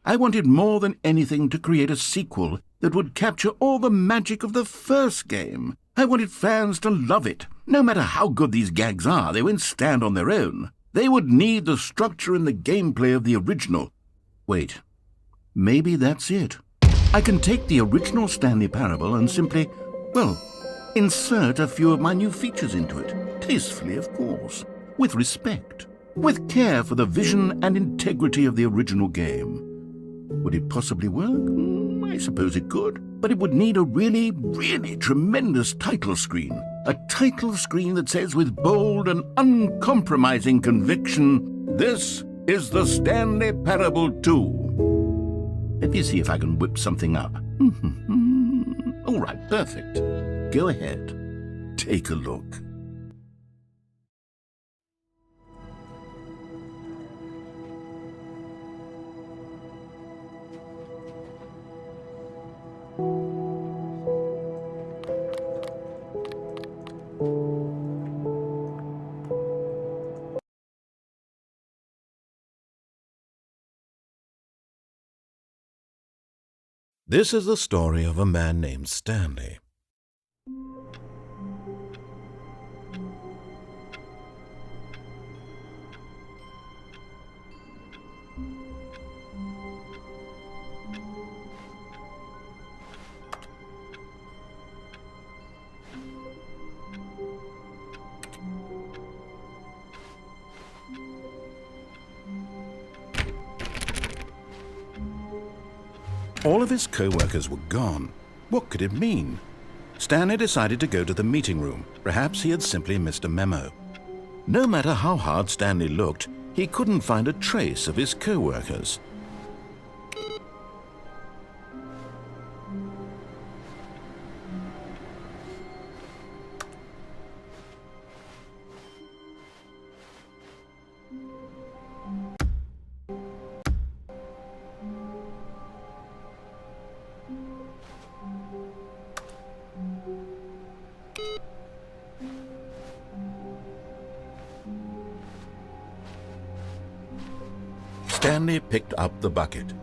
I wanted more than anything to create a sequel that would capture all the magic of the first game. I wanted fans to love it. No matter how good these gags are, they won't stand on their own. They would need the structure and the gameplay of the original. Wait, maybe that's it. I can take the original Stanley Parable and simply, insert a few of my new features into it. Tastefully, of course. With respect. With care for the vision and integrity of the original game. Would it possibly work? I suppose it could. But it would need a really, really tremendous title screen. A title screen that says with bold and uncompromising conviction, "This is the Stanley Parable 2. Let me see if I can whip something up. All right, perfect. Go ahead. Take a look. This is the story of a man named Stanley. All of his co-workers were gone. What could it mean? Stanley decided to go to the meeting room. Perhaps he had simply missed a memo. No matter how hard Stanley looked, he couldn't find a trace of his co-workers. Stanley picked up the bucket.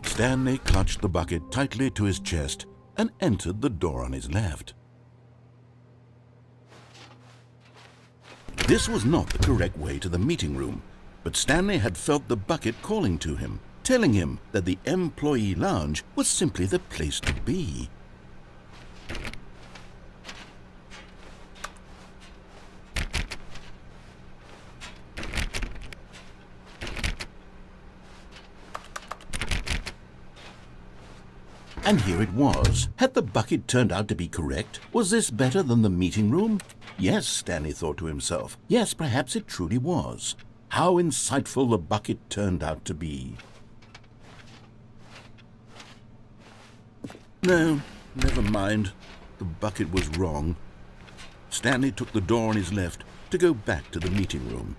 Stanley clutched the bucket tightly to his chest and entered the door on his left. This was not the correct way to the meeting room, but Stanley had felt the bucket calling to him, telling him that the employee lounge was simply the place to be. And here it was. Had the bucket turned out to be correct? Was this better than the meeting room? Yes, Stanley thought to himself. Yes, perhaps it truly was. How insightful the bucket turned out to be. No, never mind. The bucket was wrong. Stanley took the door on his left to go back to the meeting room.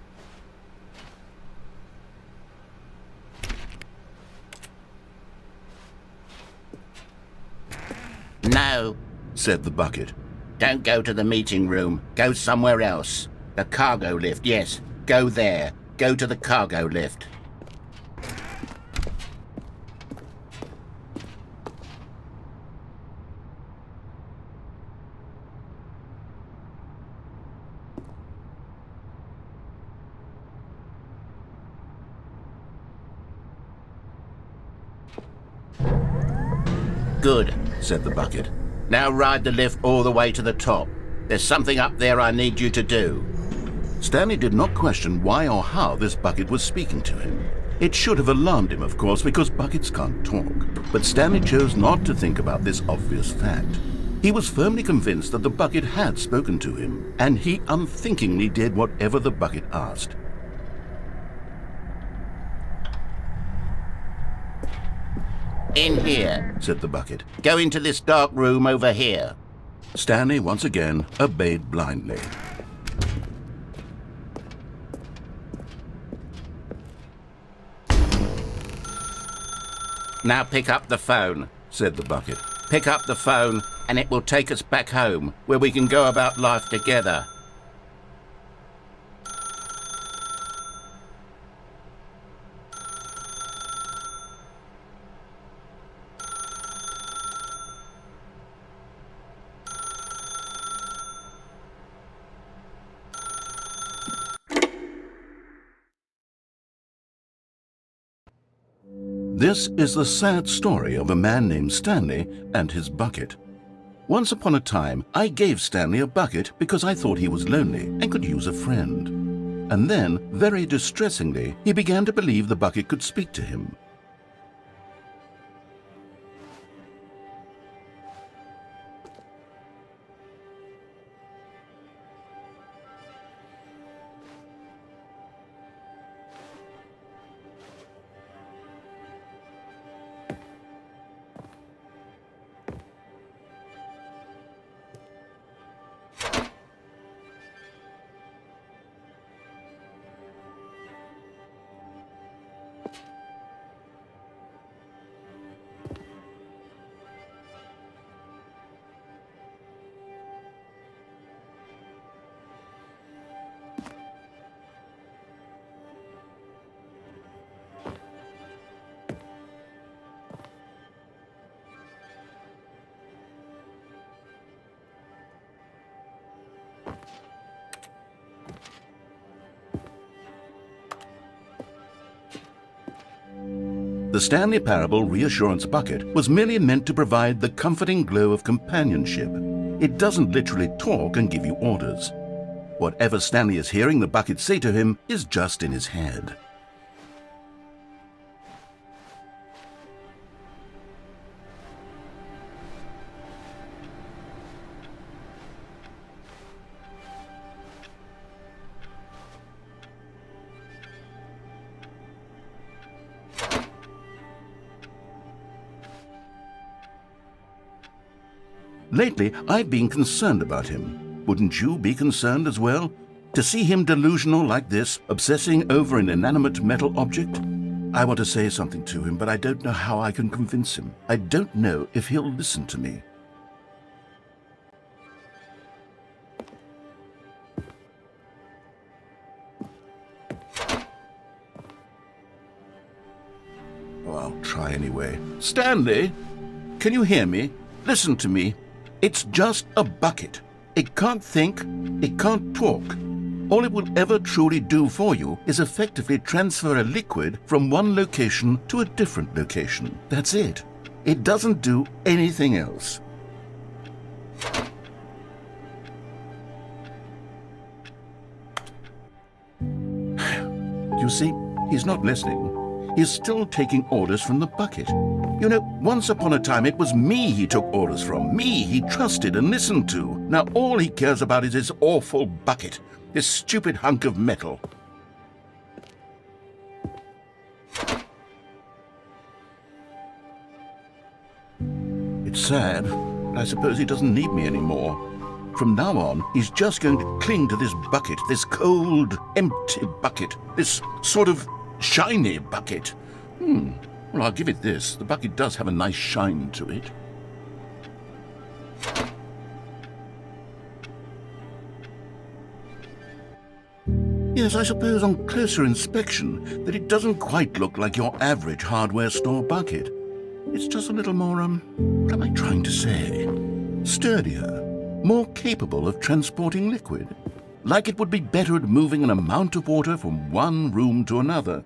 No,
Said the bucket.
don't go to the meeting room. Go somewhere else. The cargo lift, yes. Go there. Go to the cargo lift. Good,
Said the bucket.
now ride the lift all the way to the top. There's something up there I need you to do.
Stanley did not question why or how this bucket was speaking to him. It should have alarmed him, of course, because buckets can't talk. But Stanley chose not to think about this obvious fact. He was firmly convinced that the bucket had spoken to him, and he unthinkingly did whatever the bucket asked.
In here.
Said the bucket.
Go into this dark room over here.
Stanley once again obeyed blindly.
Now pick up the phone.
Said the bucket.
Pick up the phone and it will take us back home, where we can go about life together.
This is the sad story of a man named Stanley and his bucket. Once upon a time, I gave Stanley a bucket because I thought he was lonely and could use a friend. And then, very distressingly, he began to believe the bucket could speak to him. The Stanley Parable Reassurance Bucket was merely meant to provide the comforting glow of companionship. It doesn't literally talk and give you orders. Whatever Stanley is hearing the bucket say to him is just in his head. Lately, I've been concerned about him. Wouldn't you be concerned as well? To see him delusional like this, obsessing over an inanimate metal object? I want to say something to him, but I don't know how I can convince him. I don't know if he'll listen to me. Oh, I'll try anyway. Stanley, can you hear me? Listen to me. It's just a bucket. It can't think, it can't talk. All it will ever truly do for you is effectively transfer a liquid from one location to a different location. That's it. It doesn't do anything else. You see, he's not listening. He's still taking orders from the bucket. You know, once upon a time it was me he took orders from, me he trusted and listened to. Now all he cares about is his awful bucket, this stupid hunk of metal. It's sad, but I suppose he doesn't need me anymore. From now on, he's just going to cling to this bucket, this cold, empty bucket, this sort of shiny bucket. Well, I'll give it this. The bucket does have a nice shine to it. Yes, I suppose on closer inspection that it doesn't quite look like your average hardware store bucket. It's just a little more, what am I trying to say? Sturdier, more capable of transporting liquid. Like it would be better at moving an amount of water from one room to another.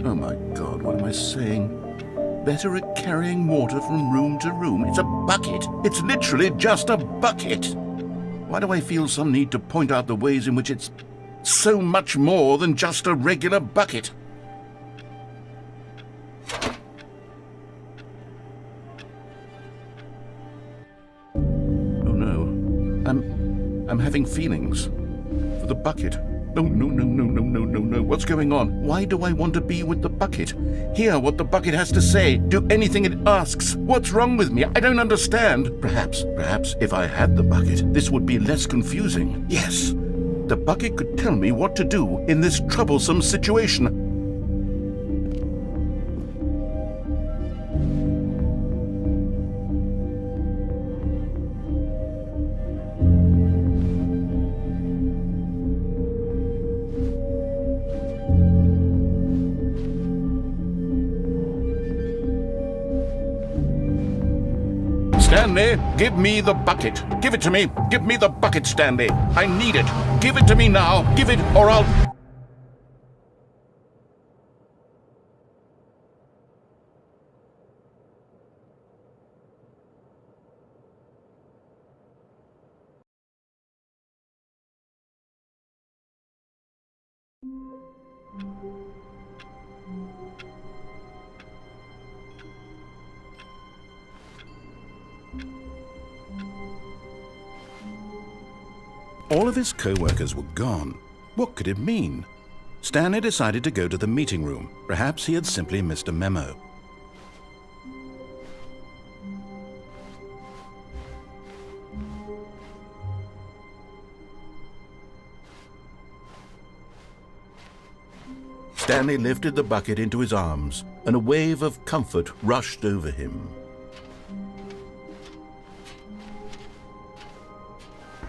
Oh my God, what am I saying? Better at carrying water from room to room. It's a bucket. It's literally just a bucket. Why do I feel some need to point out the ways in which it's so much more than just a regular bucket? Oh no, I'm having feelings for the bucket. No. What's going on? Why do I want to be with the bucket? Hear what the bucket has to say. Do anything it asks. What's wrong with me? I don't understand. Perhaps if I had the bucket, this would be less confusing. Yes, the bucket could tell me what to do in this troublesome situation. Stanley, give me the bucket. Give it to me. Give me the bucket, Stanley. I need it. Give it to me now. Give it, or I'll... All of his co-workers were gone. What could it mean? Stanley decided to go to the meeting room. Perhaps he had simply missed a memo. Stanley lifted the bucket into his arms, and a wave of comfort rushed over him.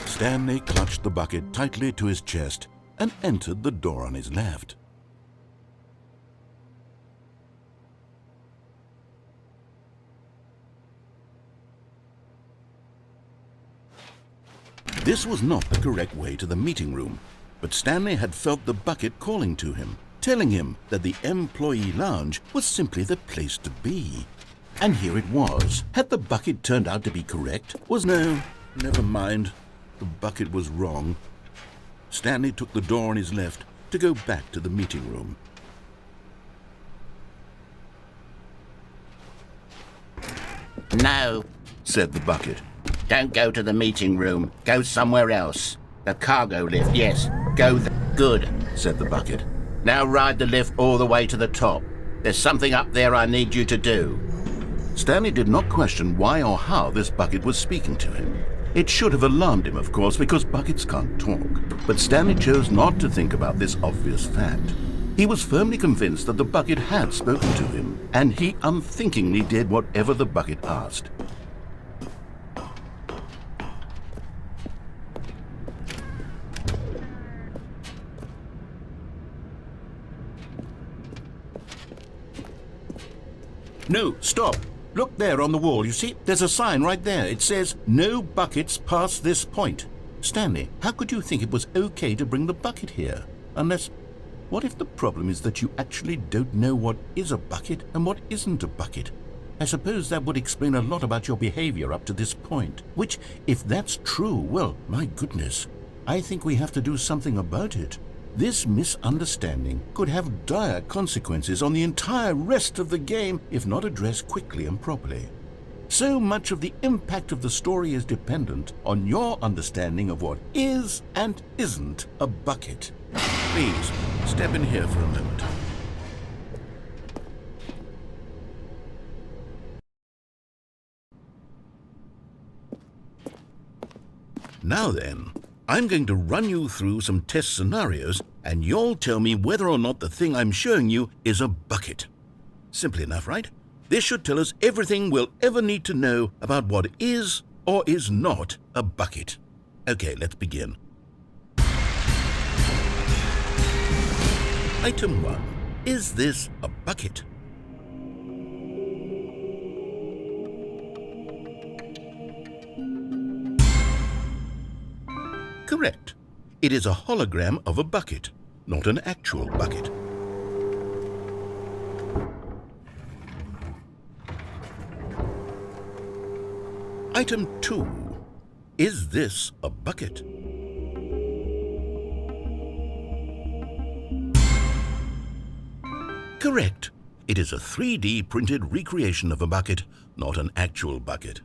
Stanley clutched the bucket tightly to his chest and entered the door on his left. This was not the correct way to the meeting room, but Stanley had felt the bucket calling to him, telling him that the employee lounge was simply the place to be. And here it was. Had the bucket turned out to be correct? No, never mind. The bucket was wrong. Stanley took the door on his left to go back to the meeting room.
No,
Said the bucket.
don't go to the meeting room. Go somewhere else. The cargo lift, yes. Go there. Good,
Said the bucket.
now ride the lift all the way to the top. There's something up there I need you to do.
Stanley did not question why or how this bucket was speaking to him. It should have alarmed him, of course, because buckets can't talk. But Stanley chose not to think about this obvious fact. He was firmly convinced that the bucket had spoken to him, and he unthinkingly did whatever the bucket asked. No, stop. Look there on the wall, you see? There's a sign right there. It says, "No buckets past this point." Stanley, how could you think it was okay to bring the bucket here? Unless, what if the problem is that you actually don't know what is a bucket and what isn't a bucket? I suppose that would explain a lot about your behavior up to this point. Which, if that's true, well, my goodness, I think we have to do something about it. This misunderstanding could have dire consequences on the entire rest of the game if not addressed quickly and properly. So much of the impact of the story is dependent on your understanding of what is and isn't a bucket. Please, step in here for a moment. Now then, I'm going to run you through some test scenarios, and you'll tell me whether or not the thing I'm showing you is a bucket. Simple enough, right? This should tell us everything we'll ever need to know about what is or is not a bucket. Okay, let's begin. Item 1. Is this a bucket? Correct. It is a hologram of a bucket, not an actual bucket. Item 2. Is this a bucket? Correct. It is a 3D printed recreation of a bucket, not an actual bucket.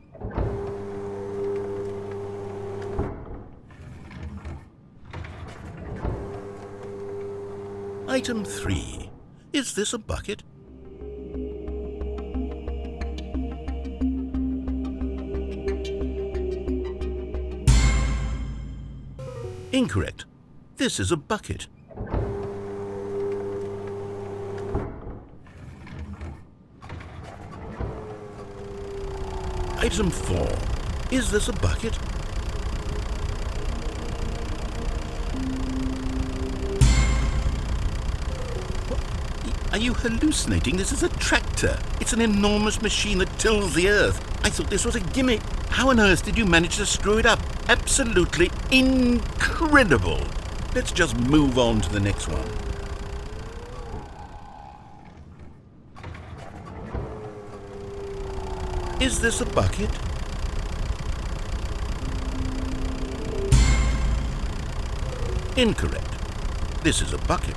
Item 3. Is this a bucket? Incorrect. This is a bucket. Item 4. Is this a bucket? Are you hallucinating? This is a tractor. It's an enormous machine that tills the earth. I thought this was a gimmick. How on earth did you manage to screw it up? Absolutely incredible. Let's just move on to the next one. Is this a bucket? Incorrect. This is a bucket.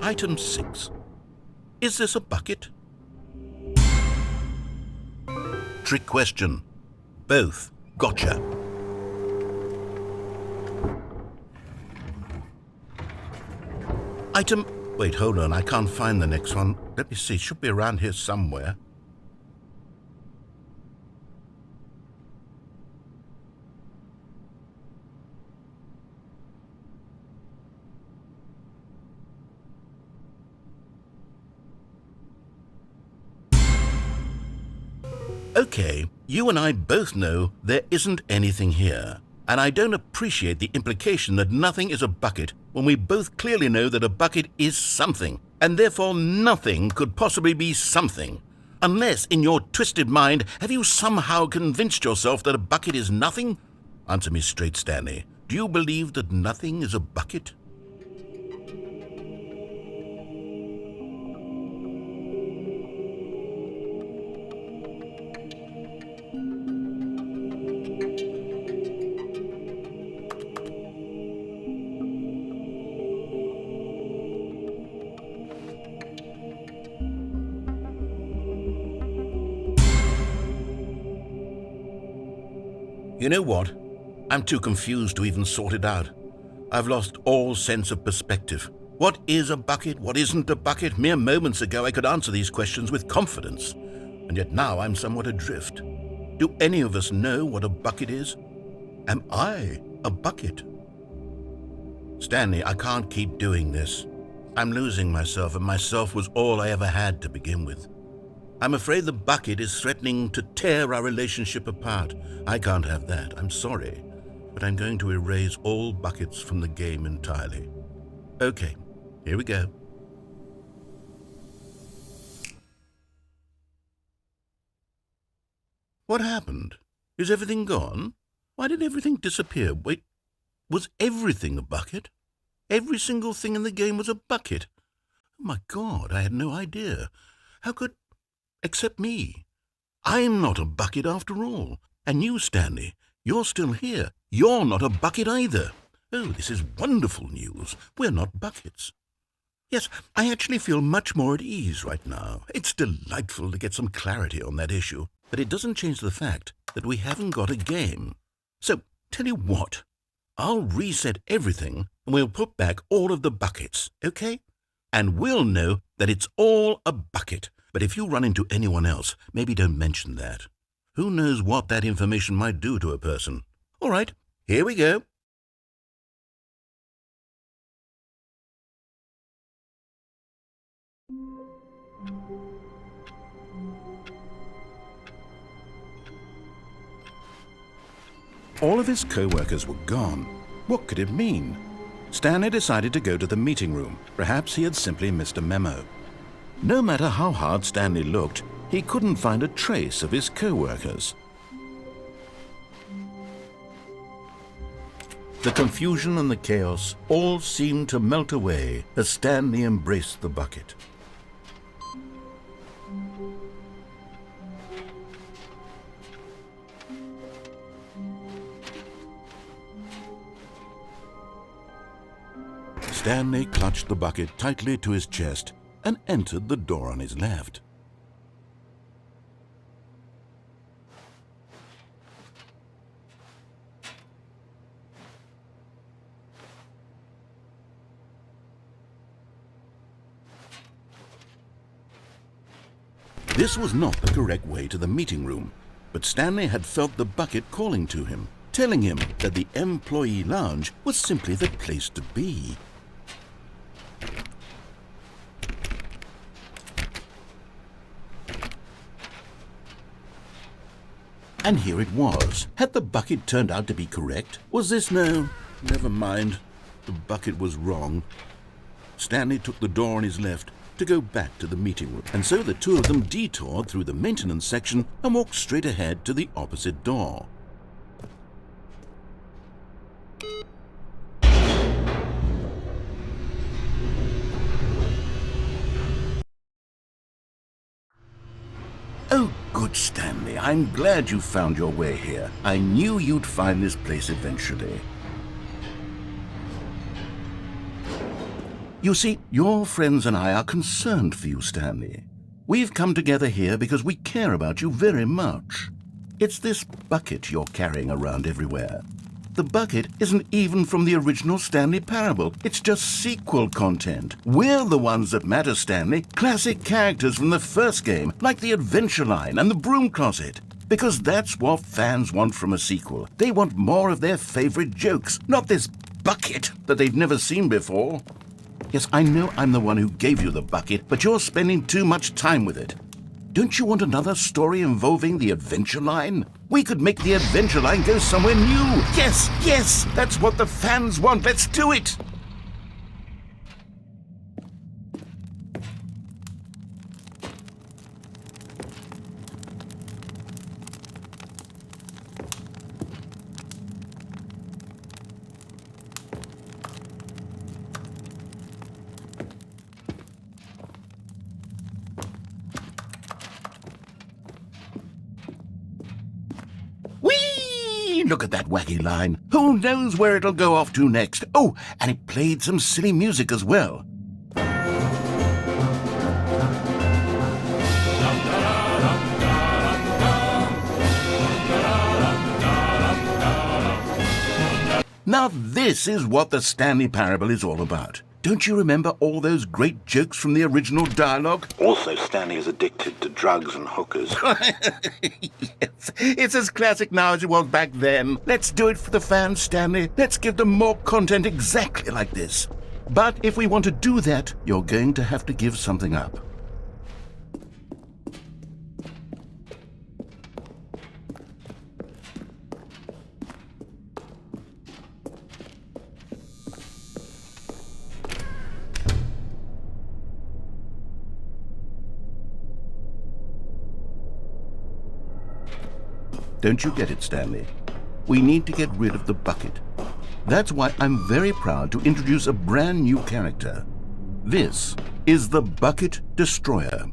Item 6. Is this a bucket? Trick question. Both. Gotcha. Item... Wait, hold on. I can't find the next one. Let me see. It should be around here somewhere. Okay, you and I both know there isn't anything here. And I don't appreciate the implication that nothing is a bucket when we both clearly know that a bucket is something. and therefore nothing could possibly be something. Unless, in your twisted mind, have you somehow convinced yourself that a bucket is nothing? Answer me straight, Stanley. Do you believe that nothing is a bucket? You know what? I'm too confused to even sort it out. I've lost all sense of perspective. What is a bucket? What isn't a bucket? Mere moments ago I could answer these questions with confidence, and yet now I'm somewhat adrift. Do any of us know what a bucket is? Am I a bucket? Stanley, I can't keep doing this. I'm losing myself, and myself was all I ever had to begin with. I'm afraid the bucket is threatening to tear our relationship apart. I can't have that. I'm sorry, but I'm going to erase all buckets from the game entirely. Okay, here we go. What happened? Is everything gone? Why did everything disappear? Wait, was everything a bucket? Every single thing in the game was a bucket? Oh my God, I had no idea. How could... Except me. I'm not a bucket after all. And you, Stanley, you're still here. You're not a bucket either. Oh, this is wonderful news. We're not buckets. Yes, I actually feel much more at ease right now. It's delightful to get some clarity on that issue. But it doesn't change the fact that we haven't got a game. So, tell you what. I'll reset everything and we'll put back all of the buckets, okay? And we'll know that it's all a bucket. But if you run into anyone else, maybe don't mention that. Who knows what that information might do to a person? All right, here we go. All of his co-workers were gone. What could it mean? Stanley decided to go to the meeting room. Perhaps he had simply missed a memo. No matter how hard Stanley looked, he couldn't find a trace of his co-workers. The confusion and the chaos all seemed to melt away as Stanley embraced the bucket. Stanley clutched the bucket tightly to his chest and entered the door on his left. This was not the correct way to the meeting room, but Stanley had felt the bucket calling to him, telling him that the employee lounge was simply the place to be. And here it was. Had the bucket turned out to be correct? Was this no? Never mind. The bucket was wrong. Stanley took the door on his left to go back to the meeting room, and so the two of them detoured through the maintenance section and walked straight ahead to the opposite door. Oh, good, Stanley. I'm glad you found your way here. I knew you'd find this place eventually. You see, your friends and I are concerned for you, Stanley. We've come together here because we care about you very much. It's this bucket you're carrying around everywhere. The bucket isn't even from the original Stanley Parable. It's just sequel content. We're the ones that matter, Stanley. Classic characters from the first game, like the Adventure Line and the Broom Closet. Because that's what fans want from a sequel. They want more of their favorite jokes, not this bucket that they've never seen before. Yes, I know I'm the one who gave you the bucket, but you're spending too much time with it. Don't you want another story involving the Adventure Line? We could make the Adventure Line go somewhere new. Yes, yes, that's what the fans want. Let's do it. Whee! Look at that wacky line. Who knows where it'll go off to next? Oh, and it played some silly music as well. Now this is what the Stanley Parable is all about. Don't you remember all those great jokes from the original dialogue?
Also, Stanley is addicted to drugs and hookers.
Yes, it's as classic now as it was back then. Let's do it for the fans, Stanley. Let's give them more content exactly like this. But if we want to do that, you're going to have to give something up. Don't you get it, Stanley? We need to get rid of the bucket. That's why I'm very proud to introduce a brand new character. This is the Bucket Destroyer.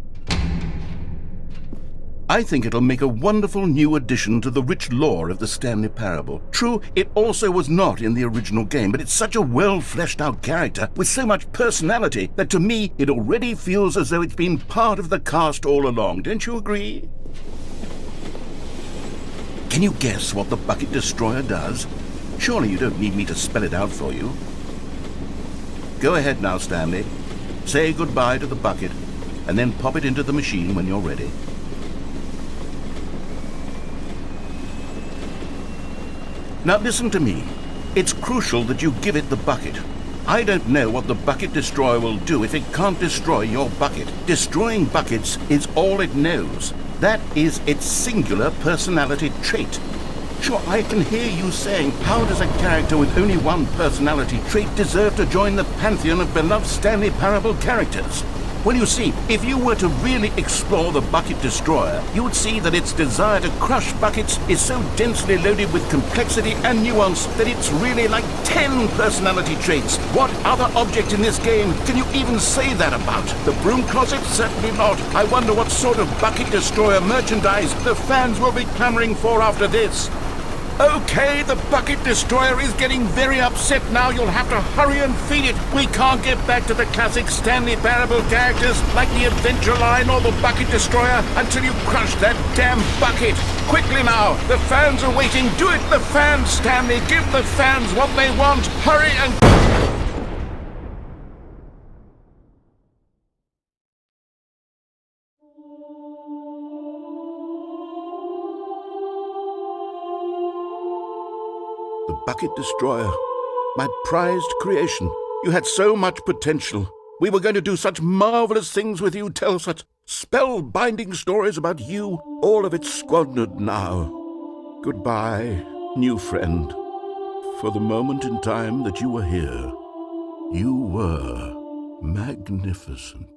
I think it'll make a wonderful new addition to the rich lore of the Stanley Parable. True, it also was not in the original game, but it's such a well-fleshed-out character with so much personality that to me it already feels as though it's been part of the cast all along. Don't you agree? Can you guess what the Bucket Destroyer does? Surely you don't need me to spell it out for you. Go ahead now, Stanley. Say goodbye to the bucket, and then pop it into the machine when you're ready. Now listen to me. It's crucial that you give it the bucket. I don't know what the Bucket Destroyer will do if it can't destroy your bucket. Destroying buckets is all it knows. That is its singular personality trait. Sure, I can hear you saying, how does a character with only one personality trait deserve to join the pantheon of beloved Stanley Parable characters? Well, you see, if you were to really explore the Bucket Destroyer, you would see that its desire to crush buckets is so densely loaded with complexity and nuance that it's really like 10 personality traits. What other object in this game can you even say that about? The broom closet? Certainly not. I wonder what sort of Bucket Destroyer merchandise the fans will be clamoring for after this. Okay, the Bucket Destroyer is getting very upset now. You'll have to hurry and feed it. We can't get back to the classic Stanley Parable characters like the Adventure Line or the Bucket Destroyer until you crush that damn bucket. Quickly now, the fans are waiting. Do it, the fans, Stanley. Give the fans what they want. Hurry and... The Bucket Destroyer, my prized creation. You had so much potential. We were going to do such marvelous things with you, tell such spellbinding stories about you. All of it squandered now. Goodbye, new friend. For the moment in time that you were here, you were magnificent.